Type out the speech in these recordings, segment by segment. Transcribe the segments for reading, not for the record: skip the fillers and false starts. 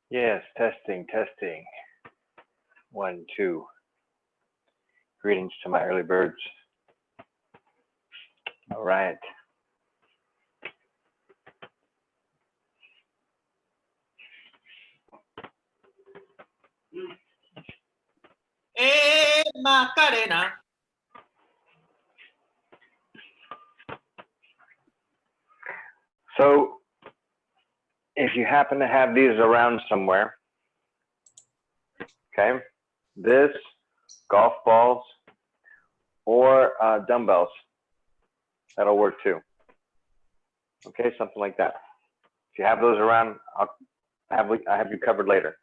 Yes, testing, testing. 1, 2. Greetings to my early birds. All right. Macarena. So, if you happen to have these around somewhere, okay, this, golf balls, or dumbbells, that'll work too. Okay, something like that. If you have those around, I have you covered later.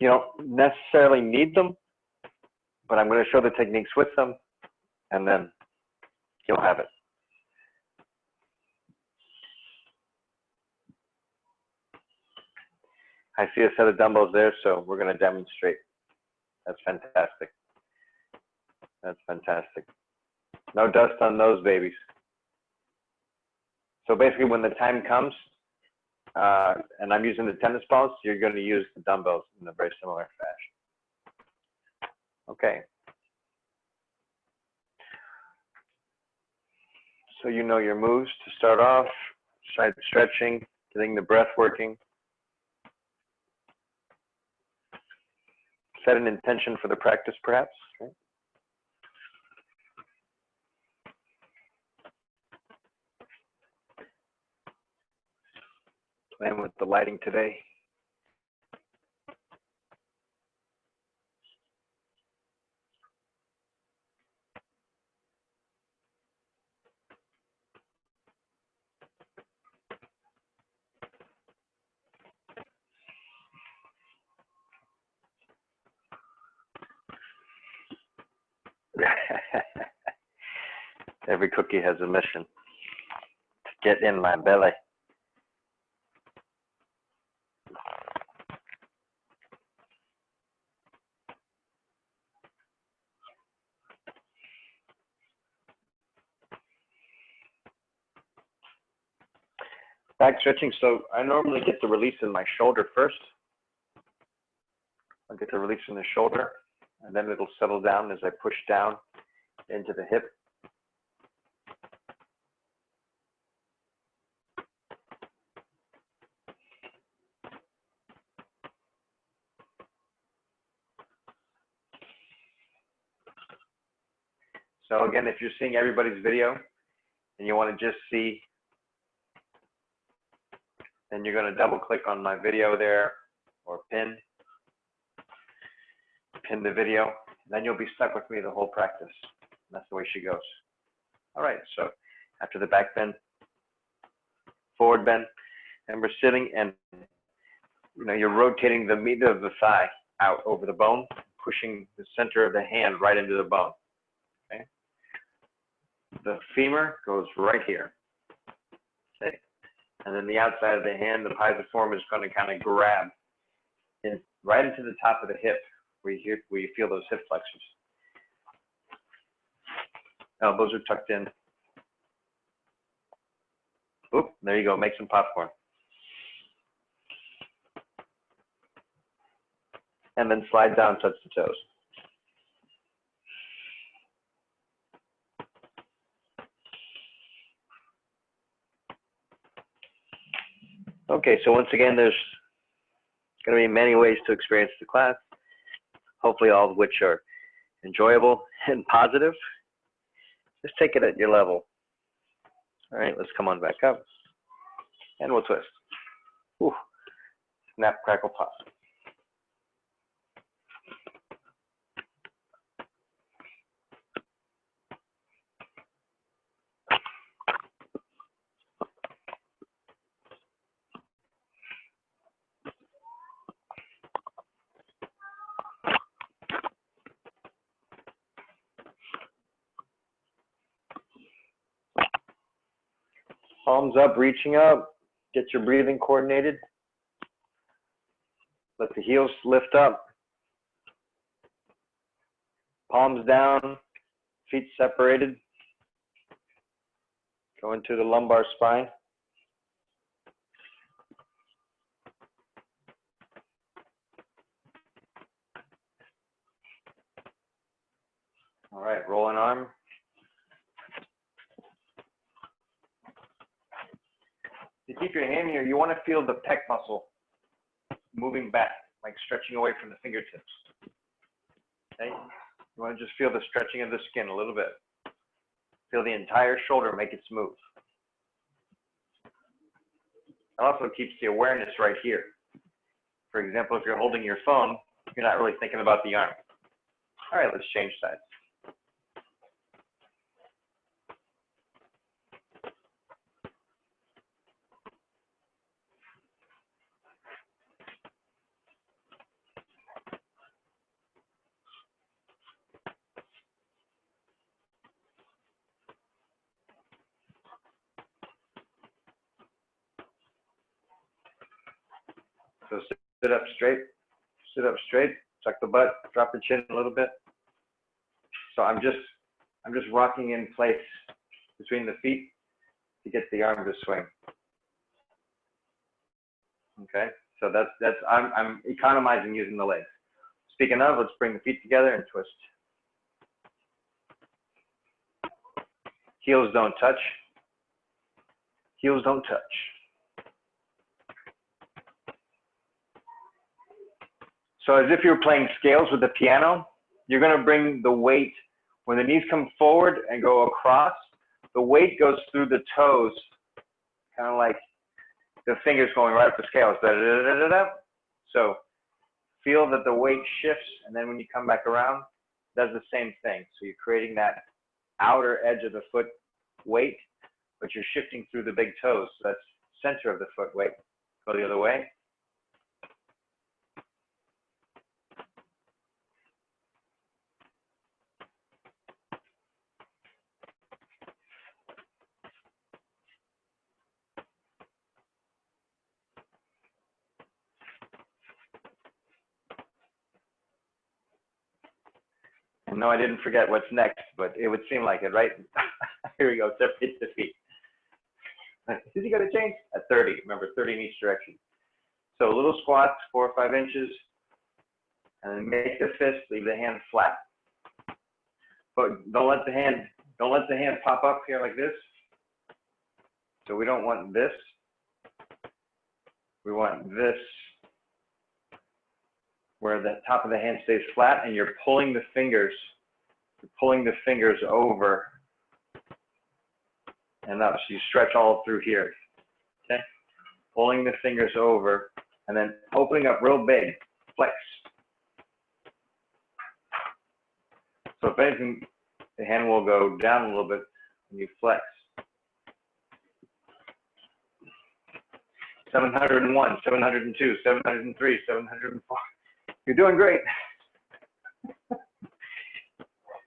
You don't necessarily need them, but I'm going to show the techniques with them, and then you'll have it. I see a set of dumbbells there, so we're going to demonstrate. That's fantastic. That's fantastic. No dust on those babies. So basically, when the time comes, and I'm using the tennis balls, you're going to use the dumbbells in a very similar fashion. Okay. So you know your moves to start off, side stretching, getting the breath working. Set an intention for the practice, perhaps. Okay. Playing with the lighting today. Every cookie has a mission to get in my belly. Back stretching, so I normally get the release in my shoulder first. I'll get the release in the shoulder, and then it'll settle down as I push down into the hip. So again, if you're seeing everybody's video and you want to just see, then you're going to double click on my video there or pin the video, and then you'll be stuck with me the whole practice. And that's the way she goes. All right, so after the back bend, forward bend, and we're sitting, and you're rotating the meat of the thigh out over the bone, pushing the center of the hand right into the bone. Okay. The femur goes right here. Okay. And then the outside of the hand, the pisiform is going to kind of grab right into the top of the hip where you feel those hip flexors. Elbows are tucked in. Oop, there you go. Make some popcorn. And then slide down, touch the toes. Okay, so once again, there's going to be many ways to experience the class, hopefully all of which are enjoyable and positive. Just take it at your level. All right, let's come on back up, and we'll twist. Ooh. Snap, crackle, pop. Palms up, reaching up. Get your breathing coordinated. Let the heels lift up. Palms down, feet separated. Go into the lumbar spine. You keep your hand here, you want to feel the pec muscle moving back, like stretching away from the fingertips. Okay? You want to just feel the stretching of the skin a little bit. Feel the entire shoulder, make it smooth. It also keeps the awareness right here. For example, if you're holding your phone, you're not really thinking about the arm. All right, let's change sides. So sit up straight, tuck the butt, drop the chin a little bit. So I'm just rocking in place between the feet to get the arm to swing. Okay, so I'm economizing using the legs. Speaking of, let's bring the feet together and twist. Heels don't touch. Heels don't touch. So as if you're playing scales with the piano, you're going to bring the weight, when the knees come forward and go across, the weight goes through the toes, kind of like the fingers going right up the scales. Da, da, da, da, da. So feel that the weight shifts, and then when you come back around, it does the same thing. So you're creating that outer edge of the foot weight, but you're shifting through the big toes. So that's center of the foot weight. Go the other way. No, I didn't forget what's next, but it would seem like it, right? Here we go, separate the feet. Is he going to change? At 30, remember 30 in each direction. So little squats, 4 or 5 inches, and then make the fist, leave the hand flat. But don't let the hand pop up here like this. So we don't want this. We want this, where the top of the hand stays flat and you're pulling the fingers over and up. So you stretch all through here, okay? Pulling the fingers over and then opening up real big, flex. So if anything, the hand will go down a little bit when you flex. 701, 702, 703, 704. You're doing great.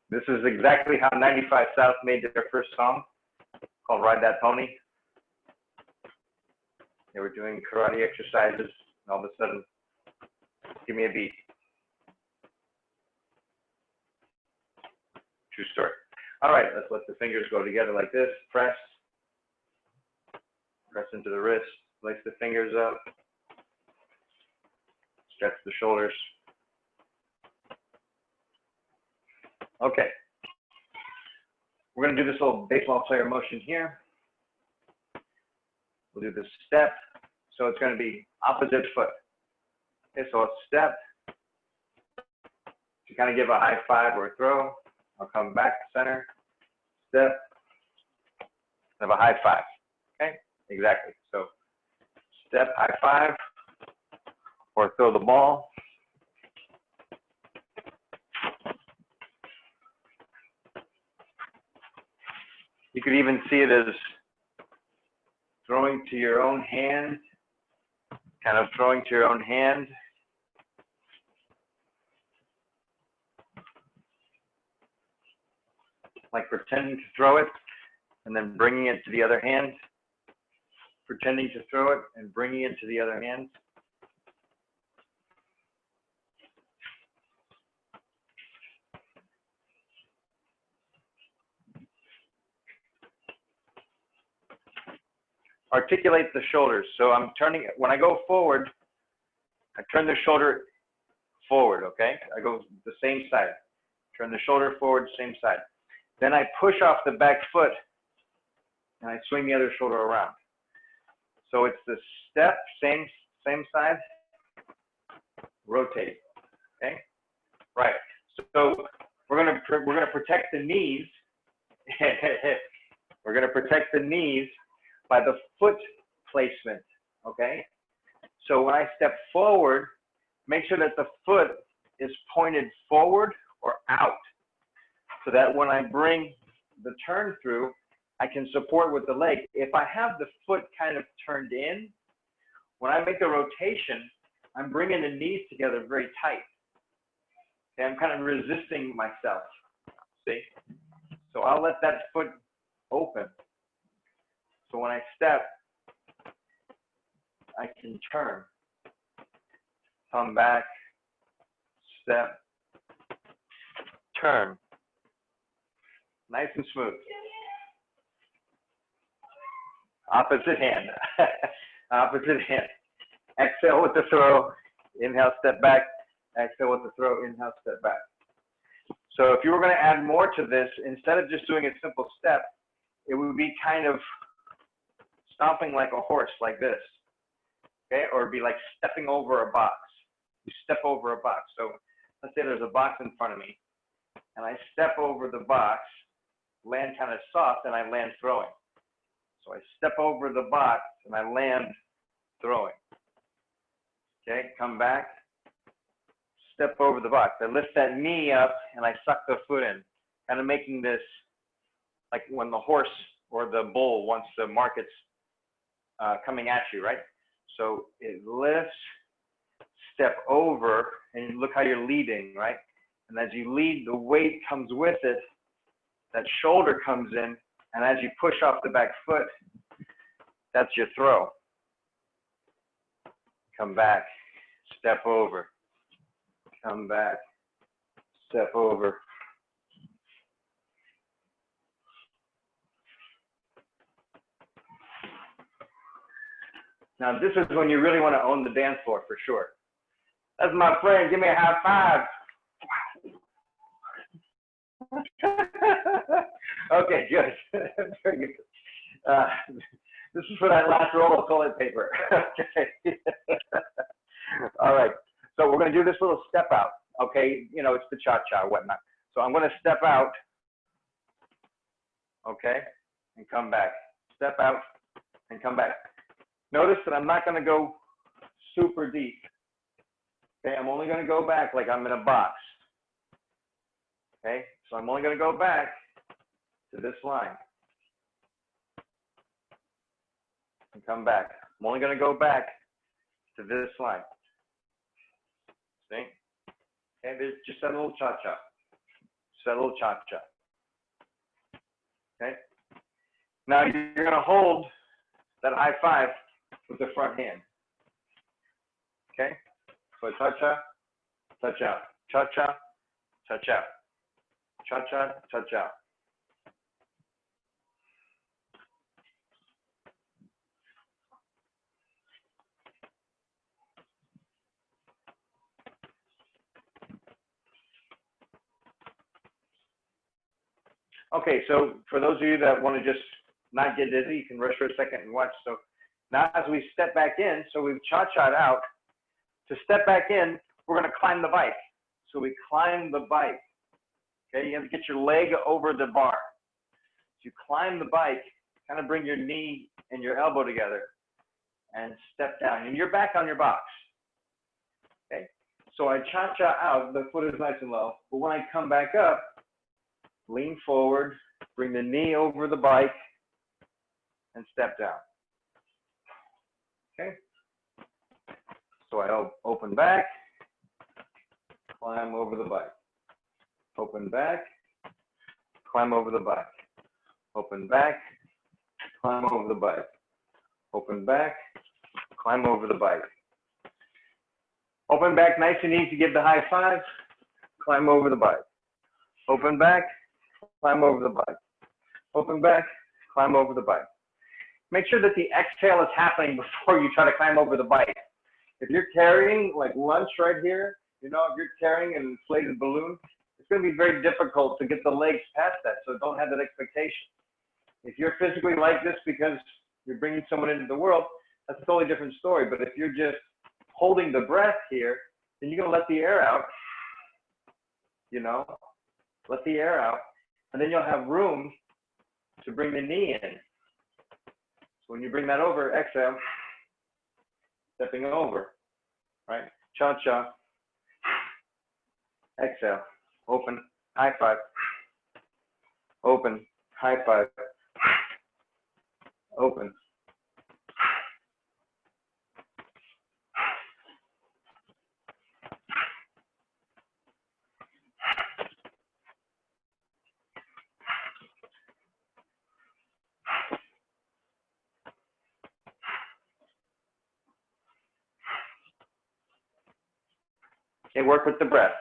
This is exactly how 95 South made their first song called Ride That Pony. They were doing karate exercises, and all of a sudden, give me a beat. True story. All right, let's let the fingers go together like this. Press. Press into the wrist. Place the fingers up. Stretch the shoulders. Okay. We're going to do this little baseball player motion here. We'll do the step. So it's going to be opposite foot. Okay, so a step. To kind of give a high five or a throw. I'll come back to center. Step. Have a high five. Okay, exactly. So step, high five, or throw the ball. You could even see it as throwing to your own hand, kind of throwing to your own hand. Like pretending to throw it and then bringing it to the other hand. Pretending to throw it and bringing it to the other hand. Articulate the shoulders. So I'm turning, when I go forward, I turn the shoulder forward, okay? I go the same side. Turn the shoulder forward, same side. Then I push off the back foot and I swing the other shoulder around. So it's the step, same side, rotate. Okay, right. So we're gonna protect the knees. We're gonna protect the knees by the foot placement. Okay. So when I step forward, make sure that the foot is pointed forward or out, so that when I bring the turn through, I can support with the leg. If I have the foot kind of turned in, when I make the rotation, I'm bringing the knees together very tight. Okay, I'm kind of resisting myself, see? So I'll let that foot open. So when I step, I can turn, come back, step, turn. Nice and smooth. Opposite hand. Opposite hand. Exhale with the throw. Inhale, step back. Exhale with the throw. Inhale, step back. So if you were going to add more to this, instead of just doing a simple step, it would be kind of stomping like a horse, like this. Okay? Or it'd be like stepping over a box. You step over a box. So let's say there's a box in front of me, and I step over the box, land kind of soft, and I land throwing. So I step over the box, and I land throwing. Okay, come back, step over the box. I lift that knee up, and I suck the foot in, kind of making this like when the horse or the bull wants the markets coming at you, right? So it lifts, step over, and look how you're leading, right? And as you lead, the weight comes with it. That shoulder comes in, and as you push off the back foot, that's your throw. Come back, step over. Come back, step over. Now this is when you really want to own the dance floor for sure. That's my friend, give me a high five. Okay, good. Very good. This is for that last roll of toilet paper. Okay. All right. So we're going to do this little step out. Okay. You know, it's the cha-cha, whatnot. So I'm going to step out. Okay. And come back. Step out and come back. Notice that I'm not going to go super deep. Okay. I'm only going to go back like I'm in a box. Okay. So I'm only going to go back to this line. And come back. I'm only going to go back to this line. See? Okay, there's just that little cha-cha. Just that little cha-cha. Okay? Now you're going to hold that high five with the front hand. Okay? So cha-cha, cha-cha, cha-cha, cha-cha, cha-cha, cha-cha. Okay, so for those of you that want to just not get dizzy, you can rest for a second and watch. So now as we step back in, so we've cha-cha'd out. To step back in, we're going to climb the bike. So we climb the bike. Okay, you have to get your leg over the bar. So you climb the bike, kind of bring your knee and your elbow together and step down. And you're back on your box. Okay, so I cha-cha out, the foot is nice and low. But when I come back up, lean forward, bring the knee over the bike, and step down. Okay? So I open back, climb over the bike. Open back, climb over the bike. Open back, climb over the bike. Open back, climb over the bike. Open back nice and easy, give the high five, climb over the bike. Open back, climb over the bike. Open back, climb over the bike. Make sure that the exhale is happening before you try to climb over the bike. If you're carrying like lunch right here, you know, if you're carrying an inflated balloon, it's going to be very difficult to get the legs past that, so don't have that expectation. If you're physically like this because you're bringing someone into the world, that's a totally different story. But if you're just holding the breath here, then you're gonna let the air out, you know, let the air out, and then you'll have room to bring the knee in. So when you bring that over, exhale, stepping over, right? Cha-cha, exhale, open, high five, open, high five, open. Okay, work with the breath.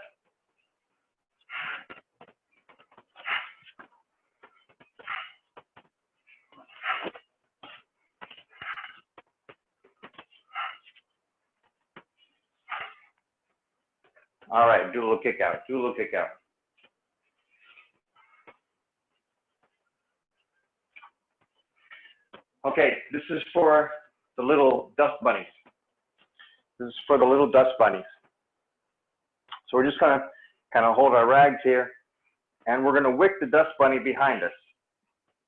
All right, do a little kick out, do a little kick out. Okay, this is for the little dust bunnies. This is for the little dust bunnies. So we're just gonna kind of hold our rags here, and we're gonna wick the dust bunny behind us.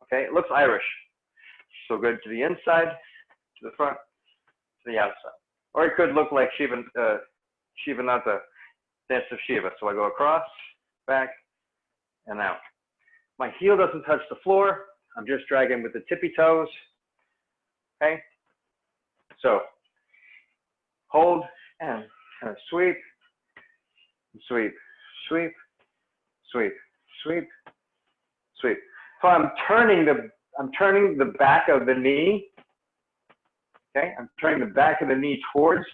Okay, it looks Irish. So good to the inside, to the front, to the outside. Or it could look like Shivanatha, dance of Shiva. So I go across, back, and out. My heel doesn't touch the floor. I'm just dragging with the tippy toes. Okay, so hold and kind of sweep, sweep, sweep, sweep, sweep, sweep. So I'm turning the back of the knee. Okay, I'm turning the back of the knee towards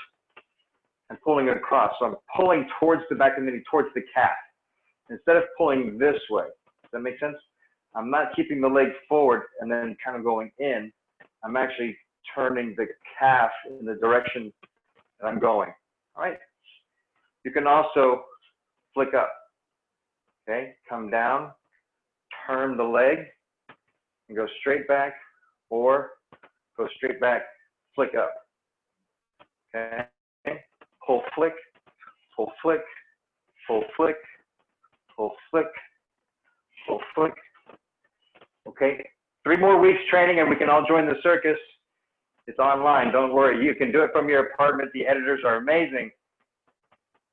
and pulling it across. So I'm pulling towards the back of the knee, towards the calf, instead of pulling this way. Does that make sense? I'm not keeping the leg forward and then kind of going in. I'm actually turning the calf in the direction that I'm going. All right. You can also flick up. Okay, come down, turn the leg, and go straight back, or go straight back, flick up. Okay, pull, flick, pull, flick, pull, flick, pull, flick, pull, flick. Okay, 3 more weeks training and we can all join the circus. It's online, don't worry. You can do it from your apartment. The editors are amazing.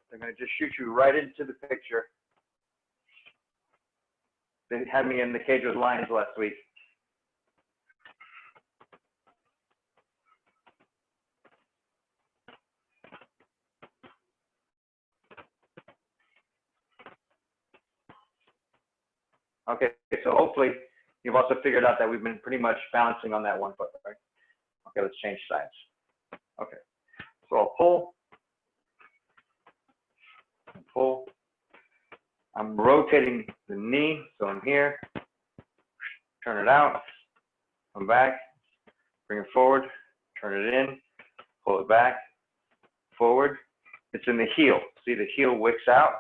They're gonna just shoot you right into the picture. They had me in the cage with lions last week. Okay, so hopefully you've also figured out that we've been pretty much balancing on that one foot, right? Okay, let's change sides. Okay, so I'll pull, pull. I'm rotating the knee, so I'm here. Turn it out, come back, bring it forward, turn it in, pull it back, forward. It's in the heel. See, the heel wicks out,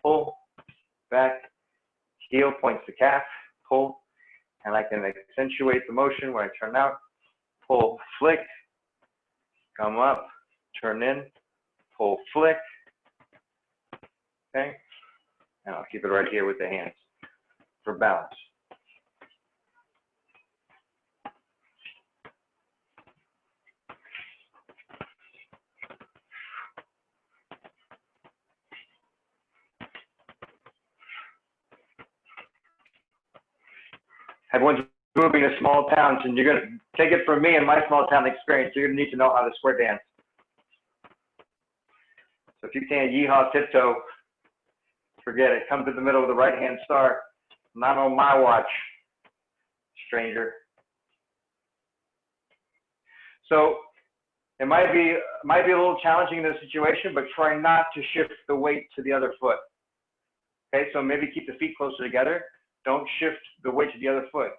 pull, back, heel points the calf, pull, and I can accentuate the motion when I turn out, pull, flick, come up, turn in, pull, flick, okay? And I'll keep it right here with the hands for balance. Everyone's moving to small towns, and you're going to take it from me and my small town experience. You're going to need to know how to square dance. So if you can't yeehaw tiptoe, forget it. Come to the middle of the right-hand star. Not on my watch, stranger. So it might be a little challenging in this situation, but try not to shift the weight to the other foot. Okay, so maybe keep the feet closer together. Don't shift the weight to the other foot.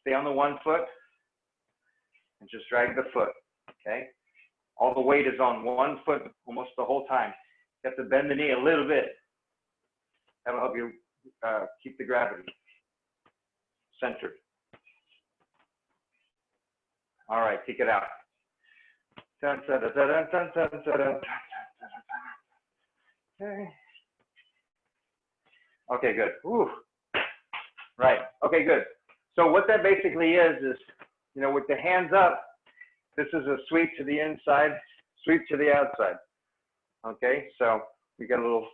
Stay on the one foot and just drag the foot, okay? All the weight is on one foot almost the whole time. You have to bend the knee a little bit. That'll help you keep the gravity centered. All right, kick it out. Dun, dun, dun, dun, dun, dun, dun, dun, dun. Okay. Okay, good. Ooh. Right. Okay, good. So what that basically is, you know, with the hands up, this is a sweep to the inside, sweep to the outside. Okay, so we got a little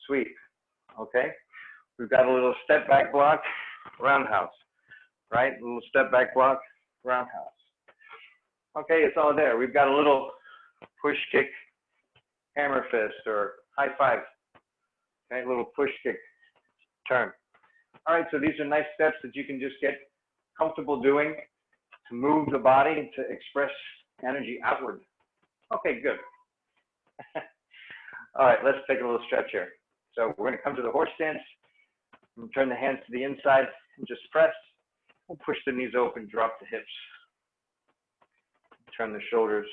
sweep. Okay, we've got a little step back block, roundhouse. Right, a little step back block, roundhouse. Okay, it's all there. We've got a little push kick, hammer fist, or high five. Okay, a little push kick, turn. All right, so these are nice steps that you can just get comfortable doing to move the body to express energy outward. Okay, good. All right, let's take a little stretch here. So we're going to come to the horse stance and turn the hands to the inside and just press. We'll push the knees open, drop the hips. Turn the shoulders.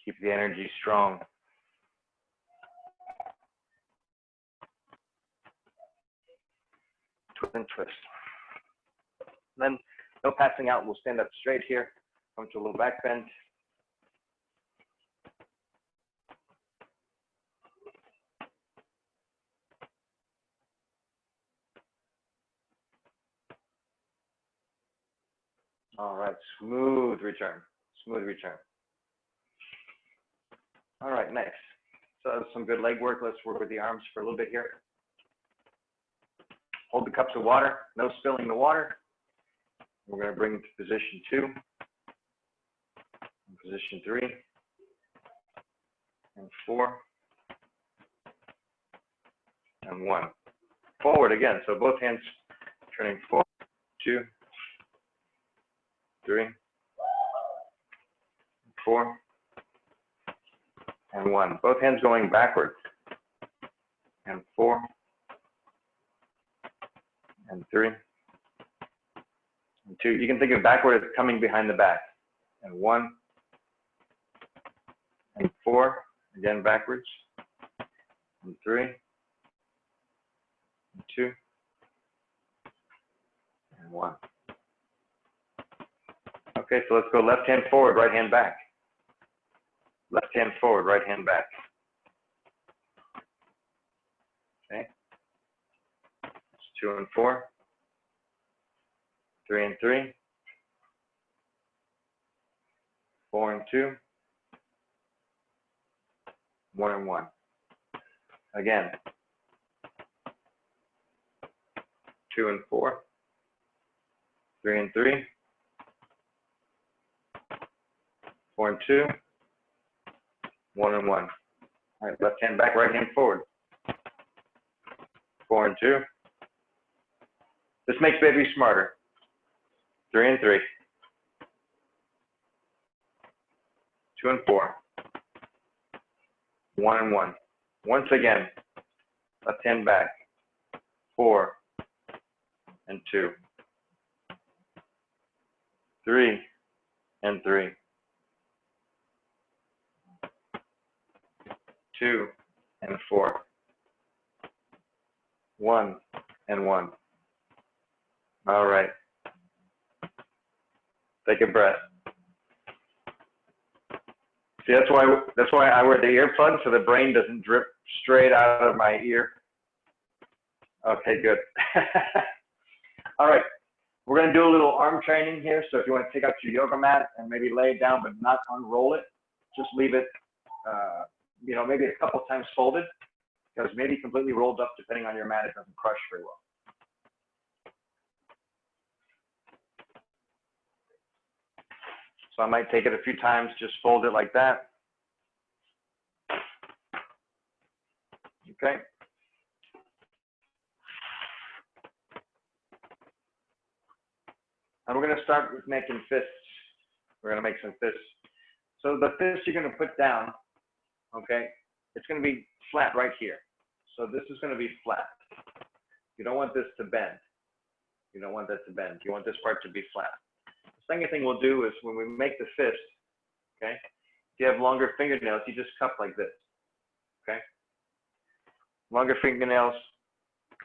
Keep the energy strong. Twist and twist. Then, no passing out. We'll stand up straight here. Come to a little back bend. All right, smooth return. Smooth return. All right, next. So that's some good leg work. Let's work with the arms for a little bit here. Hold the cups of water. No spilling the water. We're going to bring it to position 2, position 3, and 4, and 1. Forward again. So both hands turning forward. 2, 3, 4, and 1. Both hands going backward. And 4, and 3, and 2. You can think of backward as coming behind the back. And 1, and 4, again backwards. And 3, and 2, and 1. Okay, so let's go left hand forward, right hand back. Left hand forward, right hand back. Okay. It's 2 and 4. 3 and 3. 4 and 2. 1 and 1. Again. 2 and 4. 3 and 3. 4 and 2. 1 and 1. All right, left hand back, right hand forward. 4 and 2. This makes baby smarter. 3 and 3. 2 and 4. 1 and 1. Once again, left hand back. 4 and 2. 3 and 3. 2 and 4. 1 and 1. All right. Take a breath. See, that's why I wear the earplugs so the brain doesn't drip straight out of my ear. Okay, good. All right. We're going to do a little arm training here. So if you want to take out your yoga mat and maybe lay it down but not unroll it, just leave it, you know, maybe a couple times folded, because maybe completely rolled up, depending on your mat, it doesn't crush very well. So I might take it a few times, just fold it like that. Okay. And we're going to start with making fists. We're going to make some fists. So the fist you're going to put down, okay, it's going to be flat right here. So this is going to be flat. You don't want this to bend. You don't want that to bend. You want this part to be flat. The second thing we'll do is when we make the fist, okay, If you have longer fingernails, you just cup like this, okay? Longer fingernails,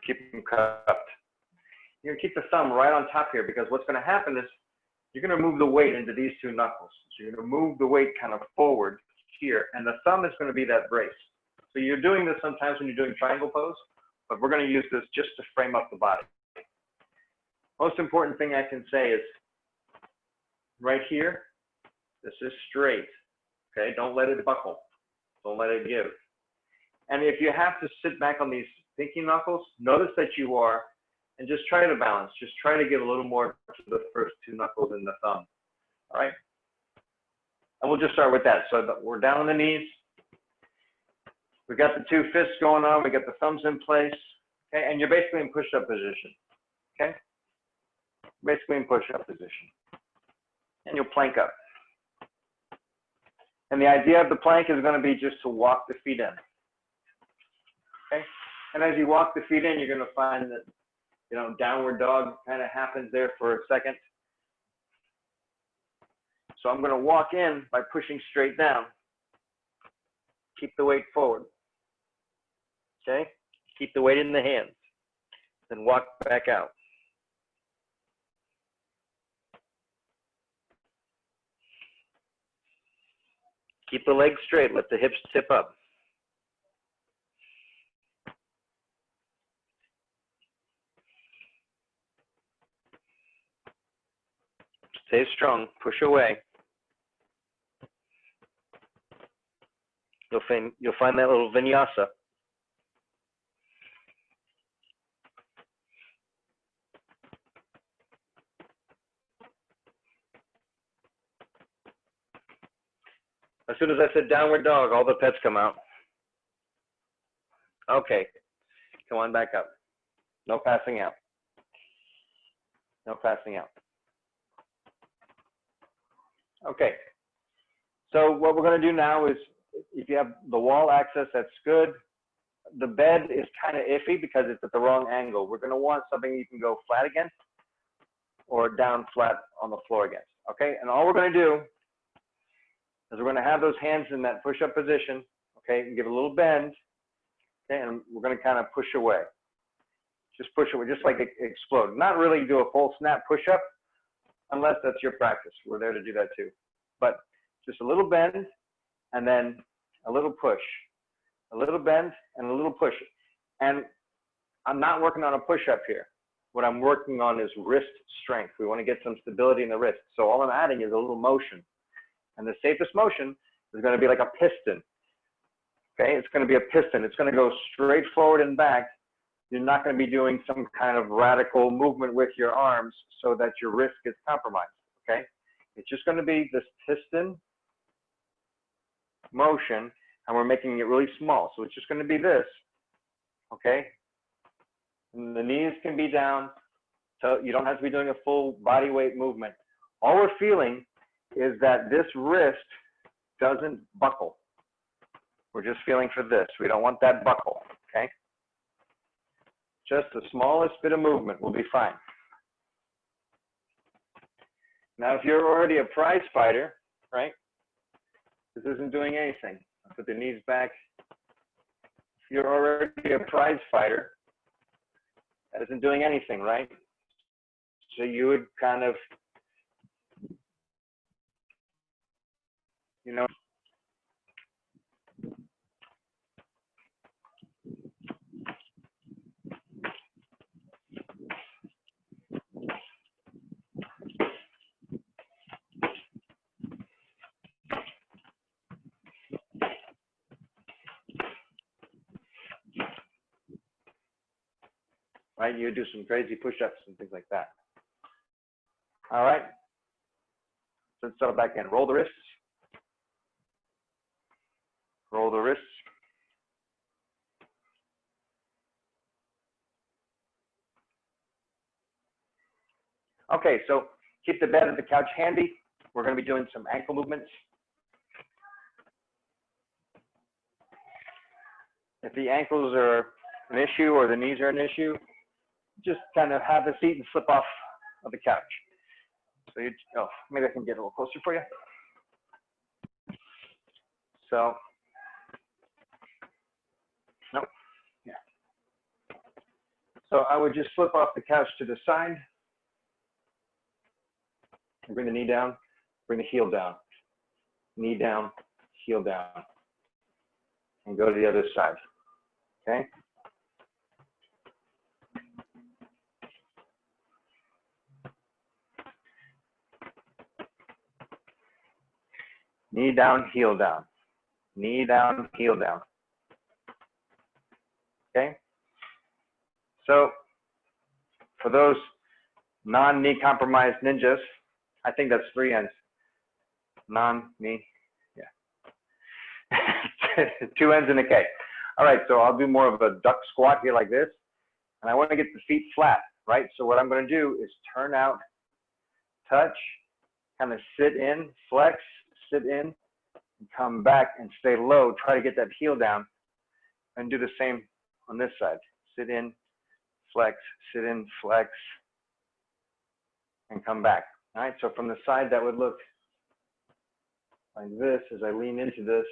keep them cupped. You're gonna keep the thumb right on top here because what's gonna happen is you're gonna move the weight into these two knuckles. So you're gonna move the weight kind of forward here, and the thumb is gonna be that brace. So you're doing this sometimes when you're doing triangle pose, but we're gonna use this just to frame up the body. Most important thing I can say is right here, this is straight, okay? Don't let it buckle, don't let it give. And if you have to sit back on these pinky knuckles, notice that you are, and just try to balance. Just try to give a little more to the first two knuckles in the thumb, all right? And we'll just start with that. So we're down on the knees. We got the two fists going on. We got the thumbs in place, okay? And you're basically in push-up position, okay? Basically in push-up position. And you'll plank up. And the idea of the plank is going to be just to walk the feet in, okay? And as you walk the feet in, you're going to find that, you know, downward dog kind of happens there for a second. So I'm going to walk in by pushing straight down. Keep the weight forward, okay? Keep the weight in the hands. Then walk back out. Keep the legs straight. Let the hips tip up. Stay strong. Push away. You'll find that little vinyasa. As soon as I said downward dog, all the pets come out. Okay, come on back up. No passing out. No passing out. Okay, so what we're going to do now is, if you have the wall access, that's good. The bed is kind of iffy because it's at the wrong angle. We're going to want something you can go flat against or down flat on the floor against, okay? And all we're going to do is we're going to have those hands in that push-up position, okay, and give a little bend, okay, and we're going to kind of push away. Just push away, just like explode. Not really do a full snap push-up unless that's your practice. We're there to do that too. But just a little bend and then a little push. A little bend and a little push. And I'm not working on a push-up here. What I'm working on is wrist strength. We want to get some stability in the wrist. So all I'm adding is a little motion. And the safest motion is going to be like a piston. Okay, it's going to be a piston. It's going to go straight forward and back. You're not going to be doing some kind of radical movement with your arms so that your wrist gets compromised. Okay, it's just going to be this piston motion, and we're making it really small. So it's just going to be this. Okay, and the knees can be down, so you don't have to be doing a full body weight movement. All we're feeling is that this wrist doesn't buckle. We're just feeling for this. We don't want that buckle, okay? Just the smallest bit of movement will be fine. Now, if you're already a prize fighter, right? This isn't doing anything. I'll put the knees back. If you're already a prize fighter, that isn't doing anything, right? So you would kind of, you know, right? You would do some crazy push-ups and things like that. All right. So let's settle back in. Roll the wrists. Roll the wrists. Okay, so keep the bed and the couch handy. We're going to be doing some ankle movements. If the ankles are an issue or the knees are an issue, just kind of have a seat and slip off of the couch. So you, oh, maybe I can get a little closer for you. So, nope. Yeah. So I would just flip off the couch to the side. And bring the knee down, bring the heel down. Knee down, heel down. And go to the other side. Okay? Knee down, heel down. Knee down, heel down. Okay? So, for those non-knee compromised ninjas, I think that's 3 ends. Non-knee, yeah. 2 ends and a K. All right, so I'll do more of a duck squat here like this. And I want to get the feet flat, right? So what I'm going to do is turn out, touch, kind of sit in, flex, sit in, and come back and stay low. Try to get that heel down and do the same on this side. Sit in, flex, sit in, flex, and come back. All right, so from the side that would look like this as I lean into this.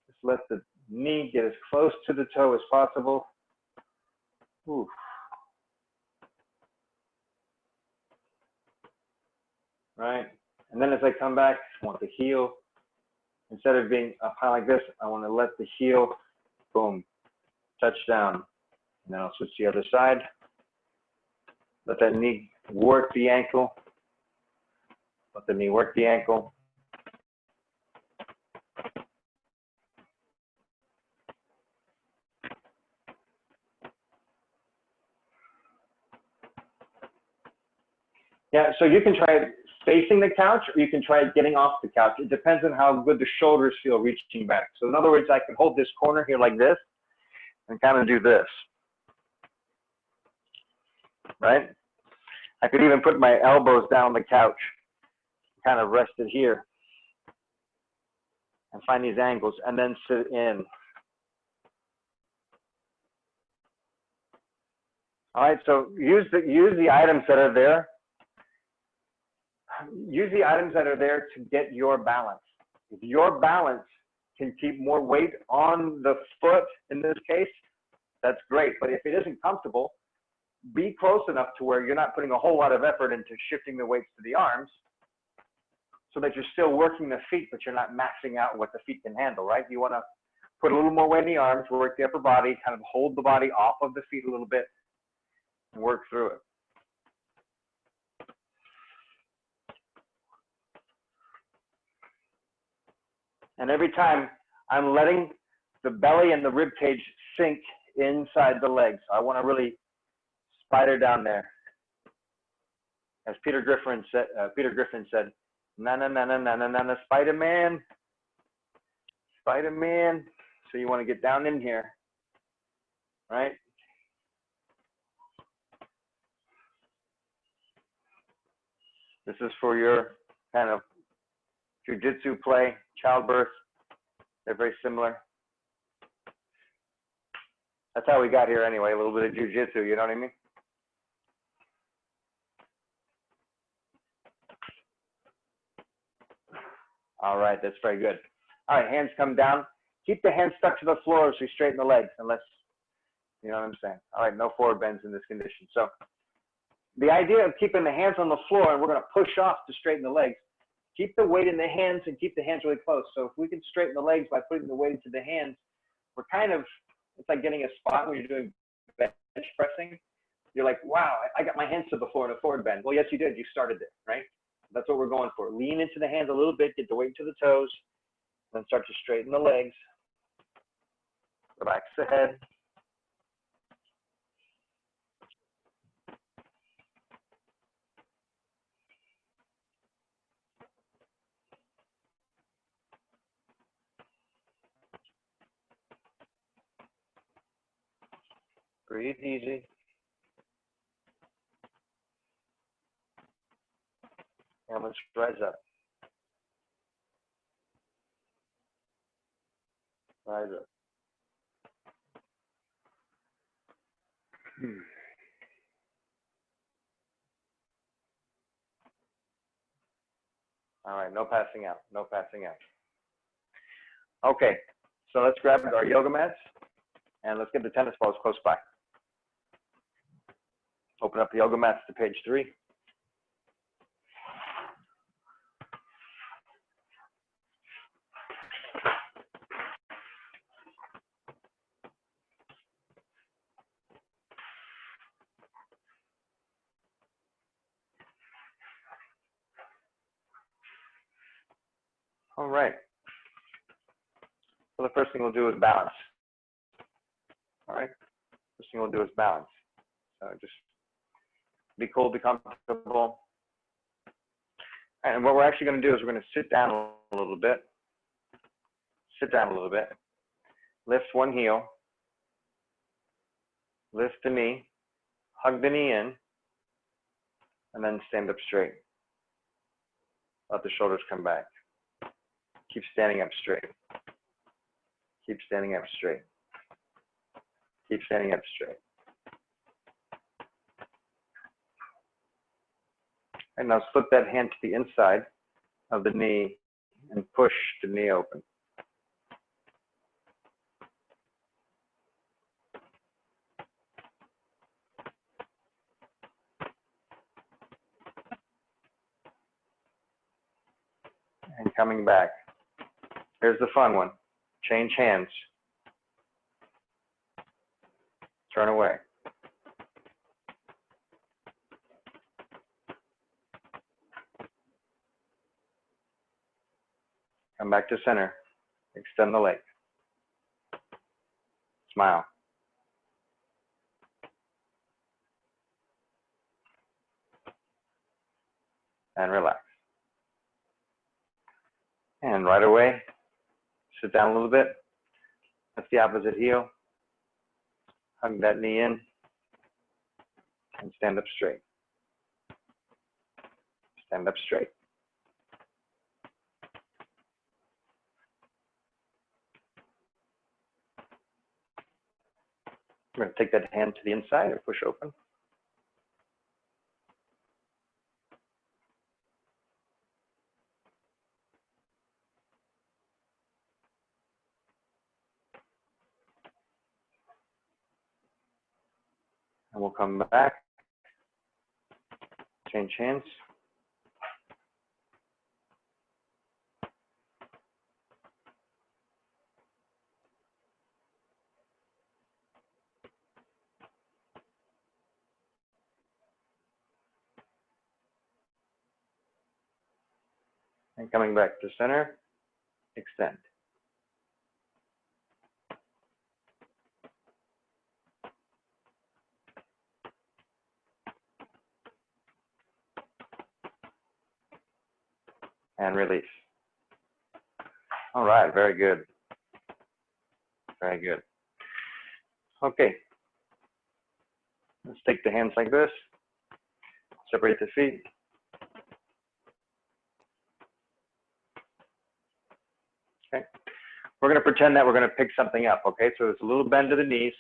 Just let the knee get as close to the toe as possible. Ooh. Right, and then as I come back, I want the heel, instead of being up high like this, I want to let the heel, boom, touch down. And then I'll switch to the other side. Let that knee work the ankle. Let the knee work the ankle. Yeah, so you can try it facing the couch, or you can try it getting off the couch. It depends on how good the shoulders feel reaching back. So in other words, I can hold this corner here like this and kind of do this, right? I could even put my elbows down the couch, kind of rest it here, and find these angles, and then sit in. All right, so use the items that are there. Use the items that are there to get your balance. If your balance can keep more weight on the foot, in this case, that's great. But if it isn't comfortable, be close enough to where you're not putting a whole lot of effort into shifting the weights to the arms, so that you're still working the feet, but you're not maxing out what the feet can handle, right? You want to put a little more weight in the arms, work the upper body, kind of hold the body off of the feet a little bit, and work through it. And every time I'm letting the belly and the rib cage sink inside the legs. I want to really spider down there. As Peter Griffin said, na na na na na na na, Spider-Man, Spider-Man. So you want to get down in here, right? This is for your kind of jiu-jitsu play, childbirth. They're very similar. That's how we got here anyway, a little bit of jiu-jitsu, you know what I mean? All right, that's very good. All right, hands come down. Keep the hands stuck to the floor as we straighten the legs, unless, you know what I'm saying? All right, no forward bends in this condition. So the idea of keeping the hands on the floor, and we're going to push off to straighten the legs, keep the weight in the hands and keep the hands really close. So if we can straighten the legs by putting the weight into the hands, we're kind of, it's like getting a spot when you're doing bench pressing. You're like, wow, I got my hands to the floor in a forward bend. Well, yes, you did. You started there, right? That's what we're going for. Lean into the hands a little bit, get the weight to the toes, then start to straighten the legs. Relax the head. Breathe easy. And let's rise up. Rise up. All right, no passing out, no passing out. Okay, so let's grab our yoga mats and let's get the tennis balls close by. Open up the yoga mats to page 3. All right. So the first thing we'll do is balance. All right. First thing we'll do is balance. So just be cool, be comfortable. And what we're actually going to do is we're going to sit down a little bit. Sit down a little bit. Lift one heel. Lift the knee. Hug the knee in. And then stand up straight. Let the shoulders come back. Keep standing up straight. Keep standing up straight. Keep standing up straight. And now slip that hand to the inside of the knee and push the knee open. And coming back. Here's the fun one. Change hands. Turn away. Come back to center. Extend the leg. Smile. And relax. And right away, sit down a little bit. Lift the opposite heel. Hug that knee in. And stand up straight. Stand up straight. We're going to take that hand to the inside and push open. And we'll come back. Change hands. And coming back to center, extend. And release. All right, very good. Very good. Okay. Let's take the hands like this. Separate the feet. Okay. We're going to pretend that we're going to pick something up, okay? So there's a little bend to the knees,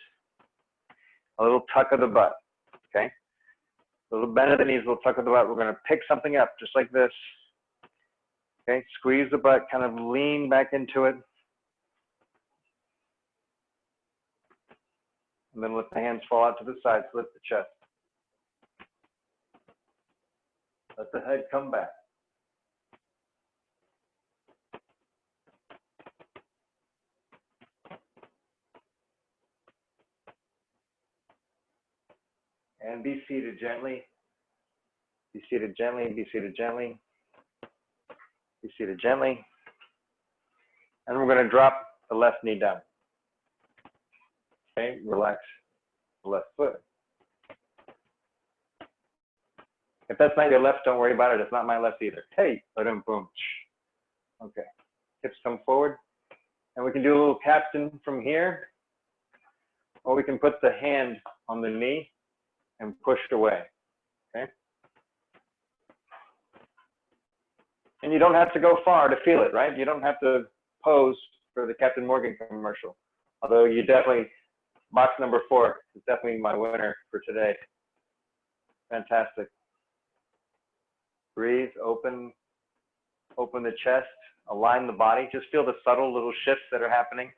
a little tuck of the butt, okay? A little bend of the knees, a little tuck of the butt. We're going to pick something up just like this, okay? Squeeze the butt, kind of lean back into it. And then let the hands fall out to the sides, lift the chest. Let the head come back. And be seated gently. Be seated gently, be seated gently. Be seated gently. And we're going to drop the left knee down. Okay, relax the left foot. If that's not your left, don't worry about it. It's not my left either. Hey, boom, boom. Okay, hips come forward. And we can do a little captain from here. Or we can put the hand on the knee and push it away, okay? And you don't have to go far to feel it, right? You don't have to pose for the Captain Morgan commercial. Although you definitely, box number 4 is definitely my winner for today. Fantastic. Breathe, open the chest, align the body. Just feel the subtle little shifts that are happening.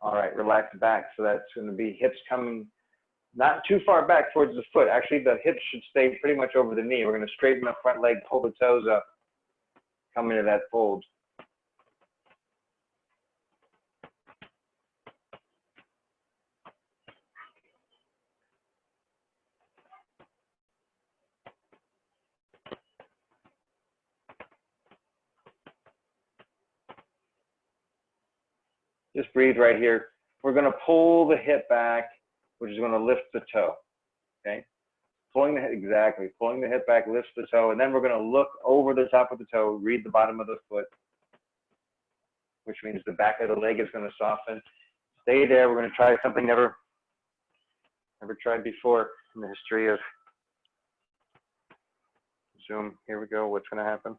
All right, relax back. So that's going to be hips coming not too far back towards the foot. Actually, the hips should stay pretty much over the knee. We're going to straighten the front leg, pull the toes up, come into that fold. Just breathe right here. We're going to pull the hip back, which is going to lift the toe. Okay? Pulling the hip, exactly. Pulling the hip back lifts the toe, and then we're going to look over the top of the toe, read the bottom of the foot, which means the back of the leg is going to soften. Stay there. We're going to try something never tried before in the history of Zoom. Here we go. What's going to happen?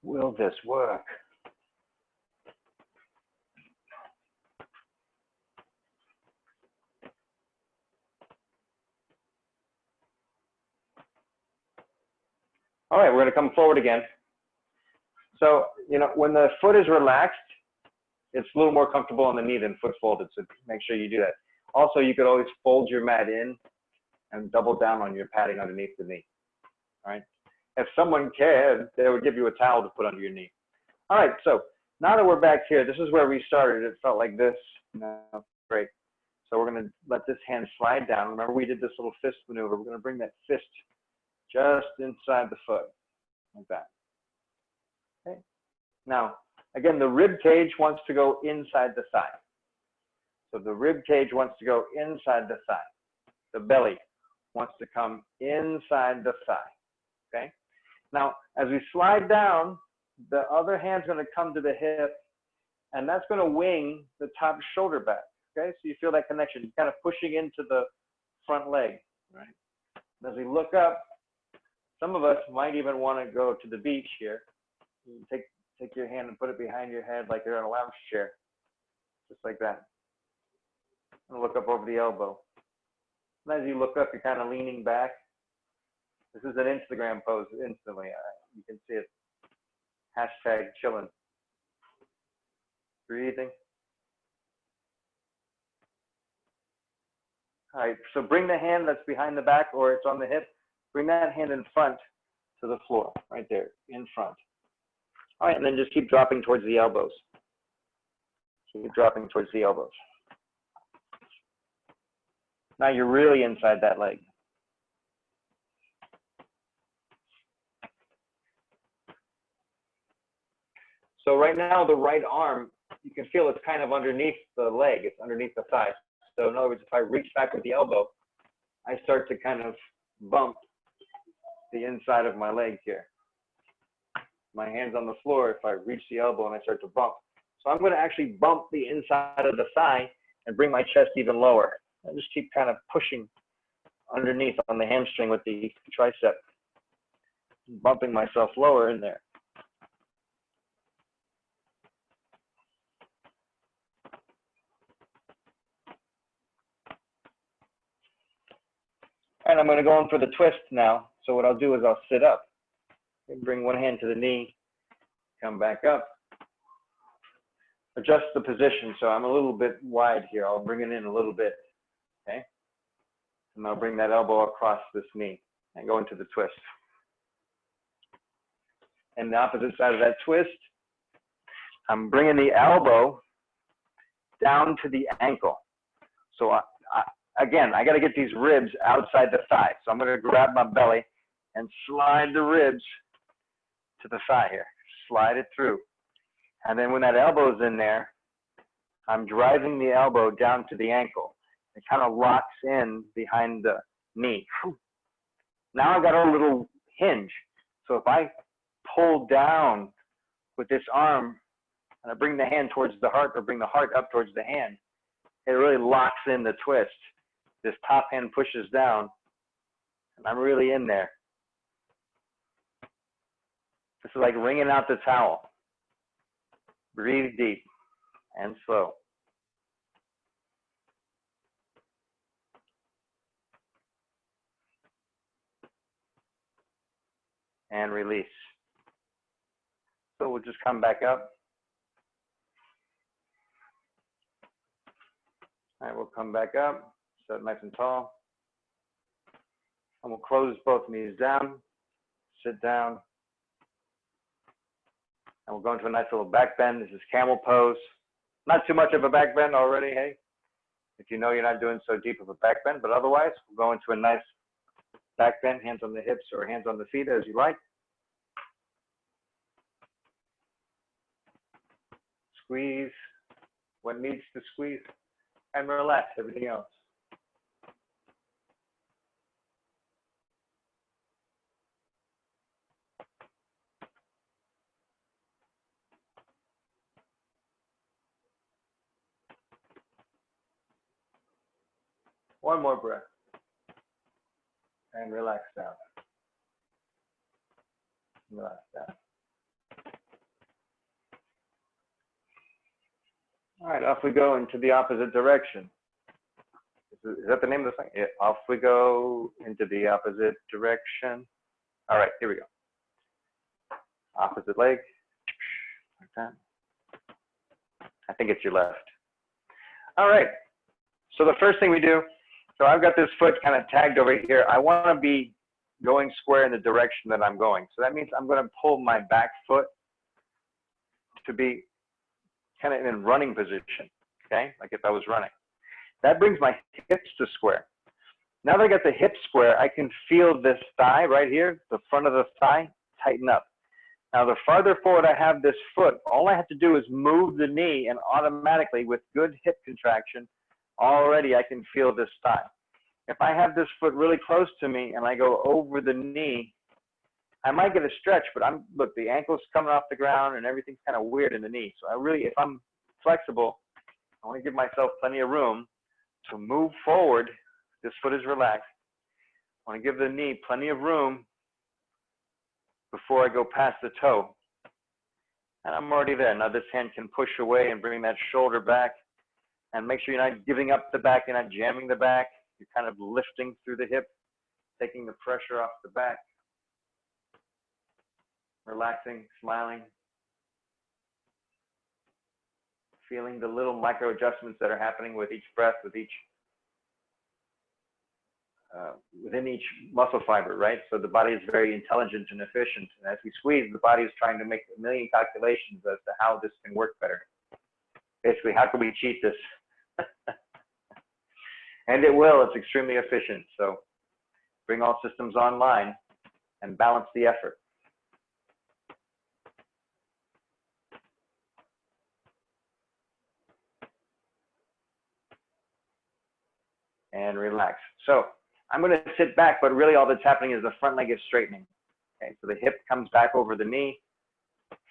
Will this work? All right, we're going to come forward again. So, you know, when the foot is relaxed, it's a little more comfortable on the knee than foot folded, so make sure you do that. Also, you could always fold your mat in and double down on your padding underneath the knee. All right. If someone cared, they would give you a towel to put under your knee. All right, so now that we're back here, this is where we started. It felt like this. No, great. So we're going to let this hand slide down. Remember, we did this little fist maneuver. We're going to bring that fist just inside the foot, like that. Okay. Now, again, the rib cage wants to go inside the thigh. So the rib cage wants to go inside the thigh. The belly wants to come inside the thigh. Okay. Now, as we slide down, the other hand's going to come to the hip, and that's going to wing the top shoulder back. Okay, so you feel that connection, kind of pushing into the front leg, right? And as we look up, some of us might even want to go to the beach here. You can take your hand and put it behind your head like you're in a lounge chair, just like that. And look up over the elbow. And as you look up, you're kind of leaning back. This is an Instagram pose instantly. You can see it. Hashtag chillin'. Breathing. All right, so bring the hand that's behind the back or it's on the hip, bring that hand in front to the floor, right there, in front. All right, and then just keep dropping towards the elbows. Keep dropping towards the elbows. Now you're really inside that leg. So right now, the right arm, you can feel it's kind of underneath the leg. It's underneath the thigh. So in other words, if I reach back with the elbow, I start to kind of bump the inside of my leg here. My hand's on the floor. If I reach the elbow and I start to bump. So I'm going to actually bump the inside of the thigh and bring my chest even lower. I just keep kind of pushing underneath on the hamstring with the tricep, bumping myself lower in there. And I'm going to go in for the twist now. So what I'll do is I'll sit up and bring one hand to the knee, come back up, adjust the position. So I'm a little bit wide here. I'll bring it in a little bit, okay? And I'll bring that elbow across this knee and go into the twist. And the opposite side of that twist, I'm bringing the elbow down to the ankle. So again, I got to get these ribs outside the thigh. So I'm going to grab my belly and slide the ribs to the thigh here. Slide it through. And then when that elbow's in there, I'm driving the elbow down to the ankle. It kind of locks in behind the knee. Now I've got a little hinge. So if I pull down with this arm and I bring the hand towards the heart or bring the heart up towards the hand, it really locks in the twist. This top hand pushes down, and I'm really in there. This is like wringing out the towel. Breathe deep. and slow. And release. So we'll just come back up. All right, we'll come back up, sit nice and tall. And we'll close both knees down, sit down. And we'll go into a nice little back bend. This is camel pose. Not too much of a back bend already, hey? If you know you're not doing so deep of a back bend, but otherwise, we'll go into a nice back bend, hands on the hips or hands on the feet as you like. Squeeze what needs to squeeze and relax everything else. One more breath and relax down. Relax down. All right, off we go into the opposite direction. Is that the name of the thing? Yeah, off we go into the opposite direction. All right, here we go. Opposite leg. Like that. I think it's your left. All right, so the first thing we do, so I've got this foot kind of tagged over here. I want to be going square in the direction that I'm going. So that means I'm going to pull my back foot to be kind of in running position, okay? Like if I was running. That brings my hips to square. Now that I got the hips square, I can feel this thigh right here, the front of the thigh, tighten up. Now the farther forward I have this foot, all I have to do is move the knee and automatically with good hip contraction, already I can feel this thigh. If I have this foot really close to me and I go over the knee, I might get a stretch, but look, the ankle's coming off the ground and everything's kind of weird in the knee. So if I'm flexible, I want to give myself plenty of room to move forward. This foot is relaxed. I want to give the knee plenty of room before I go past the toe. And I'm already there. Now this hand can push away and bring that shoulder back. And make sure you're not giving up the back, you're not jamming the back. You're kind of lifting through the hip, taking the pressure off the back. Relaxing, smiling. Feeling the little micro adjustments that are happening with each breath, with each within each muscle fiber, right? So the body is very intelligent and efficient. And as we squeeze, the body is trying to make a million calculations as to how this can work better. Basically, how can we cheat this? And it will. It's extremely efficient. So bring all systems online and balance the effort. And relax. So I'm going to sit back, but really all that's happening is the front leg is straightening. Okay, so the hip comes back over the knee,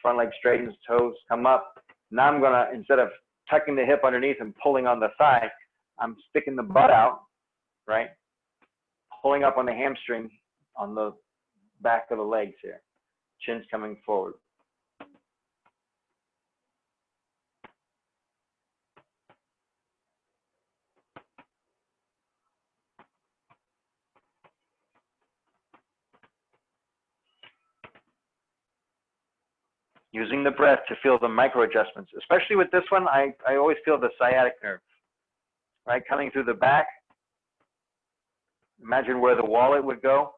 front leg straightens, toes come up. Now I'm going to, instead of tucking the hip underneath and pulling on the thigh, I'm sticking the butt out, right? Pulling up on the hamstring on the back of the legs here. Chin's coming forward. Using the breath to feel the micro adjustments. Especially with this one, I always feel the sciatic nerve, right? Coming through the back. Imagine where the wallet would go